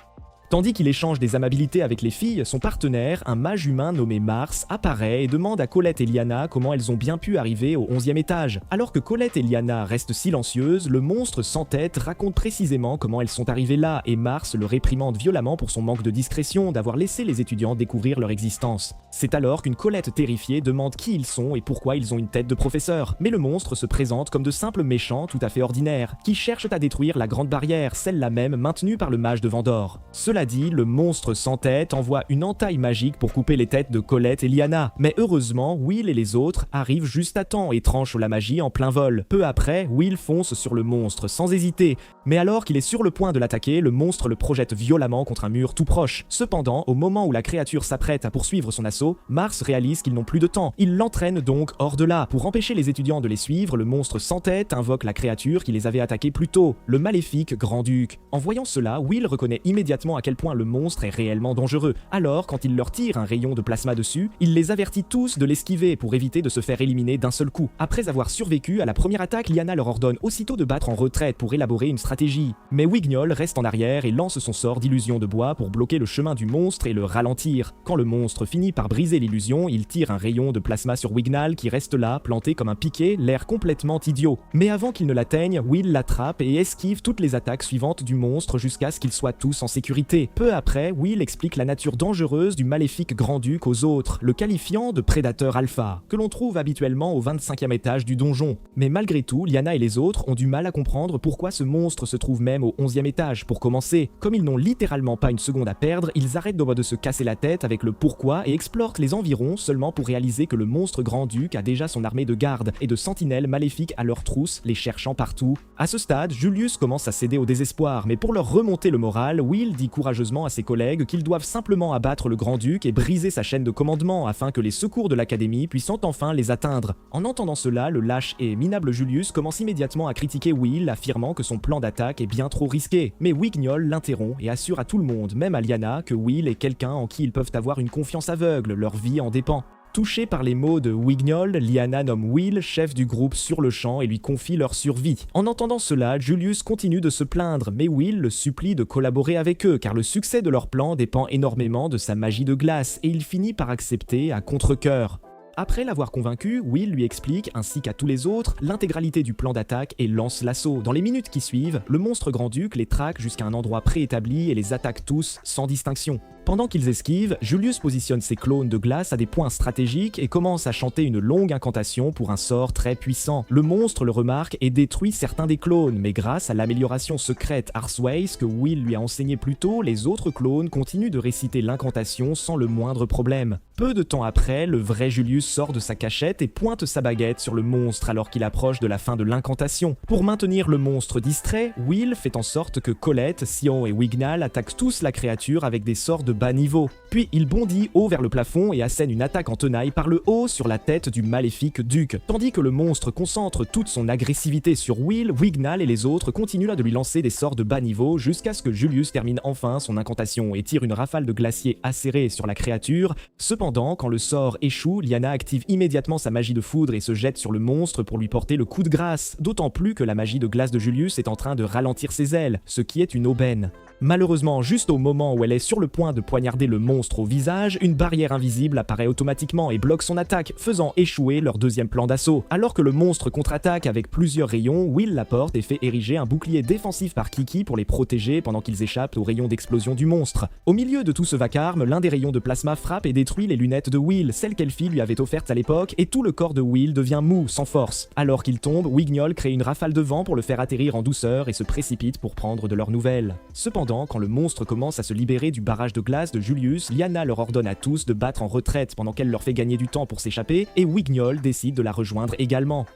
Tandis qu'il échange des amabilités avec les filles, son partenaire, un mage humain nommé Mars, apparaît et demande à Colette et Lyanna comment elles ont bien pu arriver au 11e étage. Alors que Colette et Lyanna restent silencieuses, le monstre sans tête raconte précisément comment elles sont arrivées là et Mars le réprimande violemment pour son manque de discrétion d'avoir laissé les étudiants découvrir leur existence. C'est alors qu'une Colette terrifiée demande qui ils sont et pourquoi ils ont une tête de professeur. Mais le monstre se présente comme de simples méchants tout à fait ordinaires, qui cherchent à détruire la grande barrière, celle-là même maintenue par le mage de Vendor. Cela dit, le monstre sans tête envoie une entaille magique pour couper les têtes de Colette et Lyanna. Mais heureusement, Will et les autres arrivent juste à temps et tranchent la magie en plein vol. Peu après, Will fonce sur le monstre sans hésiter. Mais alors qu'il est sur le point de l'attaquer, le monstre le projette violemment contre un mur tout proche. Cependant, au moment où la créature s'apprête à poursuivre son assaut, Mars réalise qu'ils n'ont plus de temps. Il l'entraîne donc hors de là. Pour empêcher les étudiants de les suivre, le monstre sans tête invoque la créature qui les avait attaqués plus tôt, le maléfique Grand-Duc. En voyant cela, Will reconnaît immédiatement à quel point le monstre est réellement dangereux. Alors, quand il leur tire un rayon de plasma dessus, il les avertit tous de l'esquiver pour éviter de se faire éliminer d'un seul coup. Après avoir survécu à la première attaque, Lyanna leur ordonne aussitôt de battre en retraite pour élaborer une stratégie. Mais Wignoll reste en arrière et lance son sort d'illusion de bois pour bloquer le chemin du monstre et le ralentir. Quand le monstre finit par briser l'illusion, il tire un rayon de plasma sur Wignall qui reste là, planté comme un piquet, l'air complètement idiot. Mais avant qu'il ne l'atteigne, Will l'attrape et esquive toutes les attaques suivantes du monstre jusqu'à ce qu'ils soient tous en sécurité. Peu après, Will explique la nature dangereuse du maléfique Grand-Duc aux autres, le qualifiant de prédateur alpha, que l'on trouve habituellement au 25e étage du donjon. Mais malgré tout, Lyanna et les autres ont du mal à comprendre pourquoi ce monstre se trouve même au 11e étage. Pour commencer, comme ils n'ont littéralement pas une seconde à perdre, ils arrêtent de se casser la tête avec le pourquoi et explorent les environs seulement pour réaliser que le monstre Grand-Duc a déjà son armée de gardes et de sentinelles maléfiques à leur trousse, les cherchant partout. À ce stade, Julius commence à céder au désespoir, mais pour leur remonter le moral, Will dit courageusement à ses collègues qu'ils doivent simplement abattre le Grand-Duc et briser sa chaîne de commandement afin que les secours de l'Académie puissent enfin les atteindre. En entendant cela, le lâche et minable Julius commence immédiatement à critiquer Will, affirmant que son plan d'attaque est bien trop risqué. Mais Wignoll l'interrompt et assure à tout le monde, même à Lyanna, que Will est quelqu'un en qui ils peuvent avoir une confiance aveugle, leur vie en dépend. Touchée par les mots de Wignoll, Lyanna nomme Will chef du groupe sur le champ et lui confie leur survie. En entendant cela, Julius continue de se plaindre, mais Will le supplie de collaborer avec eux car le succès de leur plan dépend énormément de sa magie de glace et il finit par accepter à contre-cœur. Après l'avoir convaincu, Will lui explique, ainsi qu'à tous les autres, l'intégralité du plan d'attaque et lance l'assaut. Dans les minutes qui suivent, le monstre Grand-Duc les traque jusqu'à un endroit préétabli et les attaque tous sans distinction. Pendant qu'ils esquivent, Julius positionne ses clones de glace à des points stratégiques et commence à chanter une longue incantation pour un sort très puissant. Le monstre le remarque et détruit certains des clones, mais grâce à l'amélioration secrète Arthways que Will lui a enseigné plus tôt, les autres clones continuent de réciter l'incantation sans le moindre problème. Peu de temps après, le vrai Julius sort de sa cachette et pointe sa baguette sur le monstre alors qu'il approche de la fin de l'incantation. Pour maintenir le monstre distrait, Will fait en sorte que Colette, Sion et Wignall attaquent tous la créature avec des sorts de bas niveau. Puis il bondit haut vers le plafond et assène une attaque en tenaille par le haut sur la tête du maléfique duc. Tandis que le monstre concentre toute son agressivité sur Will, Wignall et les autres continuent là de lui lancer des sorts de bas niveau jusqu'à ce que Julius termine enfin son incantation et tire une rafale de glacier acéré sur la créature. Cependant, quand le sort échoue, Lyanna active immédiatement sa magie de foudre et se jette sur le monstre pour lui porter le coup de grâce, d'autant plus que la magie de glace de Julius est en train de ralentir ses ailes, ce qui est une aubaine. Malheureusement, juste au moment où elle est sur le point de poignarder le monstre au visage, une barrière invisible apparaît automatiquement et bloque son attaque, faisant échouer leur deuxième plan d'assaut. Alors que le monstre contre-attaque avec plusieurs rayons, Will l'apporte et fait ériger un bouclier défensif par Kiki pour les protéger pendant qu'ils échappent aux rayons d'explosion du monstre. Au milieu de tout ce vacarme, l'un des rayons de plasma frappe et détruit les lunettes de Will, celles qu'Elfie lui avait offertes à l'époque, et tout le corps de Will devient mou, sans force. Alors qu'il tombe, Wignoll crée une rafale de vent pour le faire atterrir en douceur et se précipite pour prendre de leurs nouvelles. Cependant, quand le monstre commence à se libérer du barrage de glace de Julius, Lyanna leur ordonne à tous de battre en retraite pendant qu'elle leur fait gagner du temps pour s'échapper, et Wignoll décide de la rejoindre également.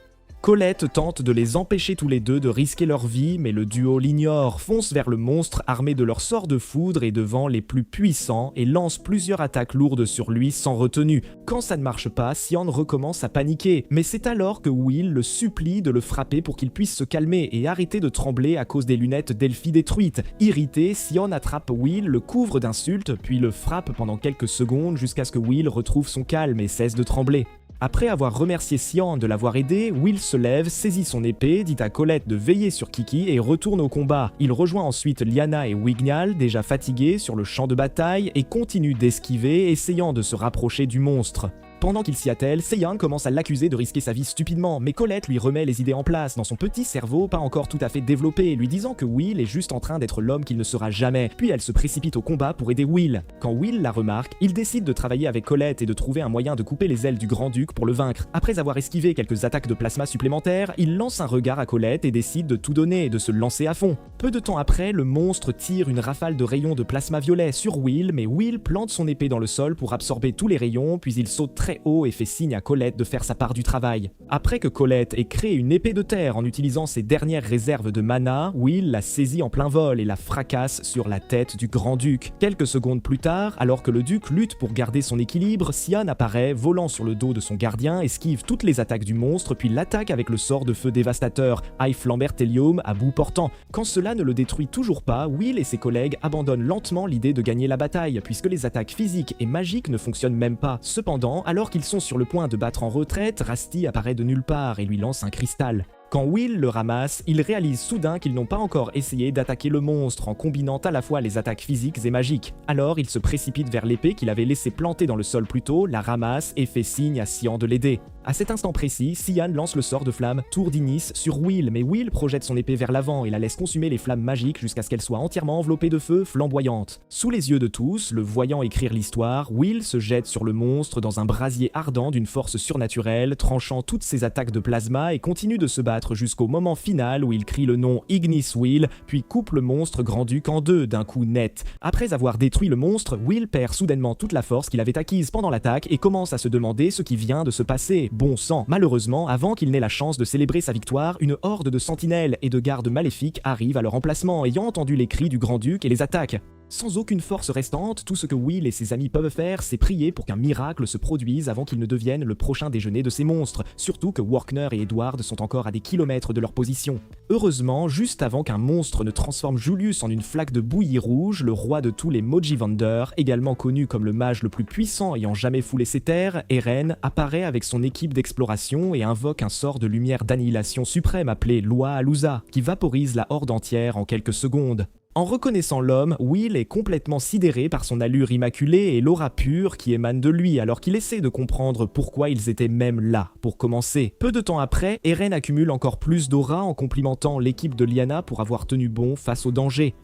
Colette tente de les empêcher tous les deux de risquer leur vie, mais le duo l'ignore, fonce vers le monstre armé de leurs sorts de foudre et de vent les plus puissants et lance plusieurs attaques lourdes sur lui sans retenue. Quand ça ne marche pas, Sion recommence à paniquer, mais c'est alors que Will le supplie de le frapper pour qu'il puisse se calmer et arrêter de trembler à cause des lunettes d'Elfie détruites. Irrité, Sion attrape Will, le couvre d'insultes, puis le frappe pendant quelques secondes jusqu'à ce que Will retrouve son calme et cesse de trembler. Après avoir remercié Sian de l'avoir aidé, Will se lève, saisit son épée, dit à Colette de veiller sur Kiki et retourne au combat. Il rejoint ensuite Lyanna et Wiggnall, déjà fatigués sur le champ de bataille, et continue d'esquiver, essayant de se rapprocher du monstre. Pendant qu'il s'y attelle, Seiyan commence à l'accuser de risquer sa vie stupidement, mais Colette lui remet les idées en place dans son petit cerveau pas encore tout à fait développé, lui disant que Will est juste en train d'être l'homme qu'il ne sera jamais, puis elle se précipite au combat pour aider Will. Quand Will la remarque, il décide de travailler avec Colette et de trouver un moyen de couper les ailes du Grand-Duc pour le vaincre. Après avoir esquivé quelques attaques de plasma supplémentaires, il lance un regard à Colette et décide de tout donner et de se lancer à fond. Peu de temps après, le monstre tire une rafale de rayons de plasma violet sur Will, mais Will plante son épée dans le sol pour absorber tous les rayons, puis il saute très haut et fait signe à Colette de faire sa part du travail. Après que Colette ait créé une épée de terre en utilisant ses dernières réserves de mana, Will la saisit en plein vol et la fracasse sur la tête du Grand-Duc. Quelques secondes plus tard, alors que le duc lutte pour garder son équilibre, Sian apparaît, volant sur le dos de son gardien, esquive toutes les attaques du monstre, puis l'attaque avec le sort de feu dévastateur, High Flambertelium à bout portant. Quand cela ne le détruit toujours pas, Will et ses collègues abandonnent lentement l'idée de gagner la bataille, puisque les attaques physiques et magiques ne fonctionnent même pas. Cependant, alors qu'ils sont sur le point de battre en retraite, Rasty apparaît de nulle part et lui lance un cristal. Quand Will le ramasse, il réalise soudain qu'ils n'ont pas encore essayé d'attaquer le monstre en combinant à la fois les attaques physiques et magiques. Alors il se précipite vers l'épée qu'il avait laissée planter dans le sol plus tôt, la ramasse et fait signe à Sian de l'aider. À cet instant précis, Sian lance le sort de flamme Tour d'Inis sur Will, mais Will projette son épée vers l'avant et la laisse consumer les flammes magiques jusqu'à ce qu'elle soit entièrement enveloppée de feu flamboyante. Sous les yeux de tous, le voyant écrire l'histoire, Will se jette sur le monstre dans un brasier ardent d'une force surnaturelle, tranchant toutes ses attaques de plasma et continue de se battre jusqu'au moment final où il crie le nom Ignis Will, puis coupe le monstre Grand-Duc en deux d'un coup net. Après avoir détruit le monstre, Will perd soudainement toute la force qu'il avait acquise pendant l'attaque et commence à se demander ce qui vient de se passer. Bon sang. Malheureusement, avant qu'il n'ait la chance de célébrer sa victoire, une horde de sentinelles et de gardes maléfiques arrive à leur emplacement, ayant entendu les cris du Grand-Duc et les attaques. Sans aucune force restante, tout ce que Will et ses amis peuvent faire, c'est prier pour qu'un miracle se produise avant qu'il ne devienne le prochain déjeuner de ces monstres, surtout que Workner et Edward sont encore à des kilomètres de leur position. Heureusement, juste avant qu'un monstre ne transforme Julius en une flaque de bouillie rouge, le roi de tous les Mojivander, également connu comme le mage le plus puissant ayant jamais foulé ces terres, Eren, apparaît avec son équipe d'exploration et invoque un sort de lumière d'annihilation suprême appelé Loi Alusa, qui vaporise la horde entière en quelques secondes. En reconnaissant l'homme, Will est complètement sidéré par son allure immaculée et l'aura pure qui émane de lui, alors qu'il essaie de comprendre pourquoi ils étaient même là, pour commencer. Peu de temps après, Eren accumule encore plus d'aura en complimentant l'équipe de Lyanna pour avoir tenu bon face au danger.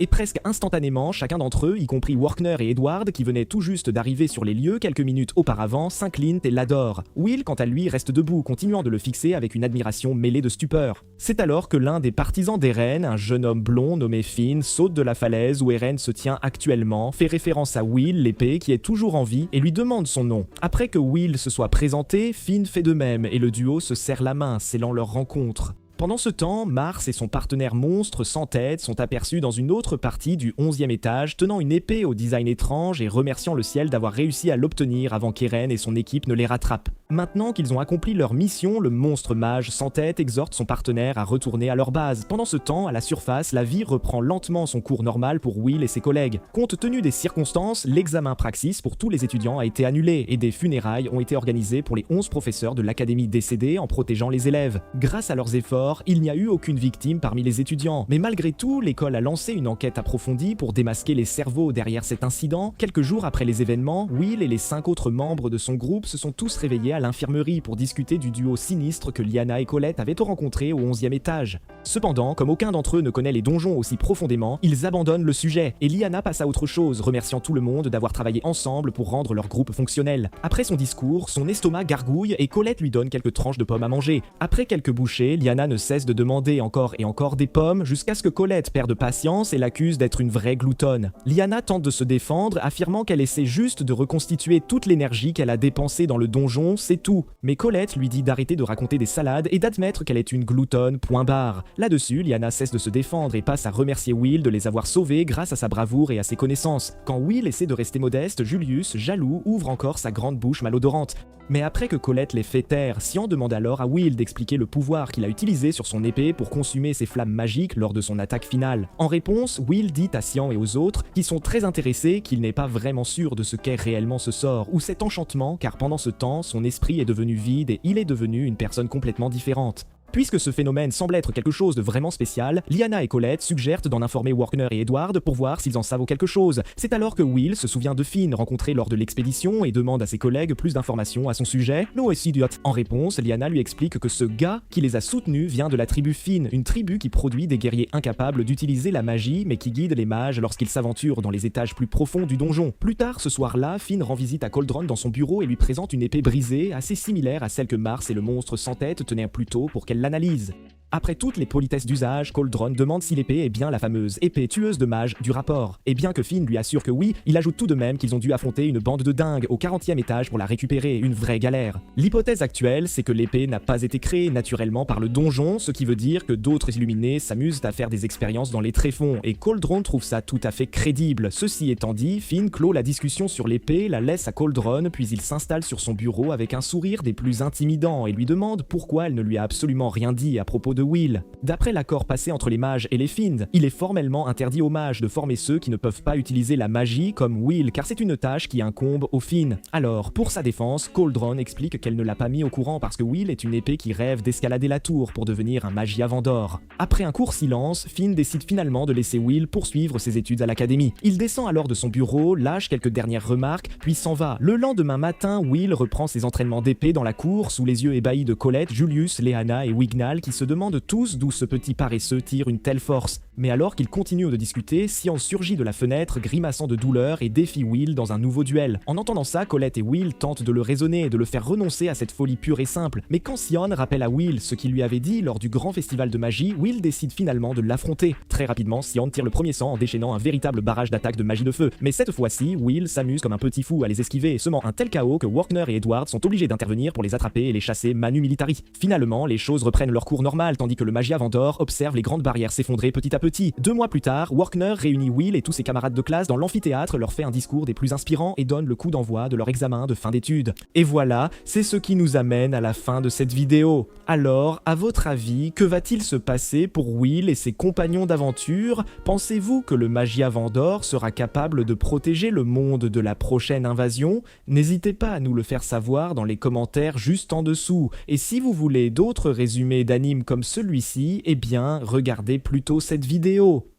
Et presque instantanément, chacun d'entre eux, y compris Workner et Edward, qui venaient tout juste d'arriver sur les lieux quelques minutes auparavant, s'inclinent et l'adorent. Will, quant à lui, reste debout, continuant de le fixer avec une admiration mêlée de stupeur. C'est alors que l'un des partisans d'Eren, un jeune homme blond nommé Finn, saute de la falaise où Eren se tient actuellement, fait référence à Will, l'épée, qui est toujours en vie, et lui demande son nom. Après que Will se soit présenté, Finn fait de même, et le duo se serre la main, scellant leur rencontre. Pendant ce temps, Mars et son partenaire monstre sans tête sont aperçus dans une autre partie du 11e étage, tenant une épée au design étrange et remerciant le ciel d'avoir réussi à l'obtenir avant qu'Eren et son équipe ne les rattrapent. Maintenant qu'ils ont accompli leur mission, le monstre mage sans tête exhorte son partenaire à retourner à leur base. Pendant ce temps, à la surface, la vie reprend lentement son cours normal pour Will et ses collègues. Compte tenu des circonstances, l'examen praxis pour tous les étudiants a été annulé et des funérailles ont été organisées pour les 11 professeurs de l'académie décédés en protégeant les élèves. Grâce à leurs efforts, il n'y a eu aucune victime parmi les étudiants, mais malgré tout, l'école a lancé une enquête approfondie pour démasquer les cerveaux derrière cet incident. Quelques jours après les événements, Will et les 5 autres membres de son groupe se sont tous réveillés à l'infirmerie pour discuter du duo sinistre que Lyanna et Colette avaient rencontré au 11e étage. Cependant, comme aucun d'entre eux ne connaît les donjons aussi profondément, ils abandonnent le sujet, et Lyanna passe à autre chose, remerciant tout le monde d'avoir travaillé ensemble pour rendre leur groupe fonctionnel. Après son discours, son estomac gargouille et Colette lui donne quelques tranches de pommes à manger. Après quelques bouchées, Lyanna ne cesse de demander encore et encore des pommes jusqu'à ce que Colette perde patience et l'accuse d'être une vraie gloutonne. Lyanna tente de se défendre, affirmant qu'elle essaie juste de reconstituer toute l'énergie qu'elle a dépensée dans le donjon, c'est tout. Mais Colette lui dit d'arrêter de raconter des salades et d'admettre qu'elle est une gloutonne, point barre. Là-dessus, Lyanna cesse de se défendre et passe à remercier Will de les avoir sauvés grâce à sa bravoure et à ses connaissances. Quand Will essaie de rester modeste, Julius, jaloux, ouvre encore sa grande bouche malodorante. Mais après que Colette les fait taire, Sian demande alors à Will d'expliquer le pouvoir qu'il a utilisé sur son épée pour consumer ses flammes magiques lors de son attaque finale. En réponse, Will dit à Sian et aux autres, qui sont très intéressés, qu'il n'est pas vraiment sûr de ce qu'est réellement ce sort, ou cet enchantement, car pendant ce temps, son esprit esprit est devenu vide et il est devenu une personne complètement différente. Puisque ce phénomène semble être quelque chose de vraiment spécial, Lyanna et Colette suggèrent d'en informer Warkner et Edward pour voir s'ils en savent quelque chose. C'est alors que Will se souvient de Finn rencontré lors de l'expédition et demande à ses collègues plus d'informations à son sujet. No is idiot. En réponse, Lyanna lui explique que ce gars qui les a soutenus vient de la tribu Finn, une tribu qui produit des guerriers incapables d'utiliser la magie mais qui guide les mages lorsqu'ils s'aventurent dans les étages plus profonds du donjon. Plus tard ce soir-là, Finn rend visite à Cauldron dans son bureau et lui présente une épée brisée assez similaire à celle que Mars et le monstre sans tête tenaient plus tôt pour qu'elle l'analyse. Après toutes les politesses d'usage, Cauldron demande si l'épée est bien la fameuse épée tueuse de mages du rapport. Et bien que Finn lui assure que oui, il ajoute tout de même qu'ils ont dû affronter une bande de dingues au 40e étage pour la récupérer, une vraie galère. L'hypothèse actuelle, c'est que l'épée n'a pas été créée naturellement par le donjon, ce qui veut dire que d'autres illuminés s'amusent à faire des expériences dans les tréfonds, et Cauldron trouve ça tout à fait crédible. Ceci étant dit, Finn clôt la discussion sur l'épée, la laisse à Cauldron, puis il s'installe sur son bureau avec un sourire des plus intimidants et lui demande pourquoi elle ne lui a absolument rien dit à propos de Will. D'après l'accord passé entre les mages et les Fiends, il est formellement interdit aux mages de former ceux qui ne peuvent pas utiliser la magie comme Will, car c'est une tâche qui incombe aux Fiends. Alors, pour sa défense, Cauldron explique qu'elle ne l'a pas mis au courant parce que Will est une épée qui rêve d'escalader la tour pour devenir un Magia Vendor. Après un court silence, Finn décide finalement de laisser Will poursuivre ses études à l'académie. Il descend alors de son bureau, lâche quelques dernières remarques, puis s'en va. Le lendemain matin, Will reprend ses entraînements d'épée dans la cour, sous les yeux ébahis de Colette, Julius, Lyanna et Wignall qui se demandent tous d'où ce petit paresseux tire une telle force. Mais alors qu'ils continuent de discuter, Sion surgit de la fenêtre, grimaçant de douleur et défie Will dans un nouveau duel. En entendant ça, Colette et Will tentent de le raisonner et de le faire renoncer à cette folie pure et simple. Mais quand Sion rappelle à Will ce qu'il lui avait dit lors du grand festival de magie, Will décide finalement de l'affronter. Très rapidement, Sion tire le premier sang en déchaînant un véritable barrage d'attaques de magie de feu. Mais cette fois-ci, Will s'amuse comme un petit fou à les esquiver, semant un tel chaos que Warkner et Edward sont obligés d'intervenir pour les attraper et les chasser manu militari. Finalement, les choses reprennent leur cours normal tandis que le Magia Vendor observe les grandes barrières s'effondrer petit à petit. 2 mois plus tard, Warkner réunit Will et tous ses camarades de classe dans l'amphithéâtre, leur fait un discours des plus inspirants et donne le coup d'envoi de leur examen de fin d'études. Et voilà, c'est ce qui nous amène à la fin de cette vidéo. Alors, à votre avis, que va-t-il se passer pour Will et ses compagnons d'aventure? Pensez-vous que le Magia Vendor sera capable de protéger le monde de la prochaine invasion? N'hésitez pas à nous le faire savoir dans les commentaires juste en dessous. Et si vous voulez d'autres résumés d'animes comme celui-ci, eh bien, regardez plutôt cette vidéo.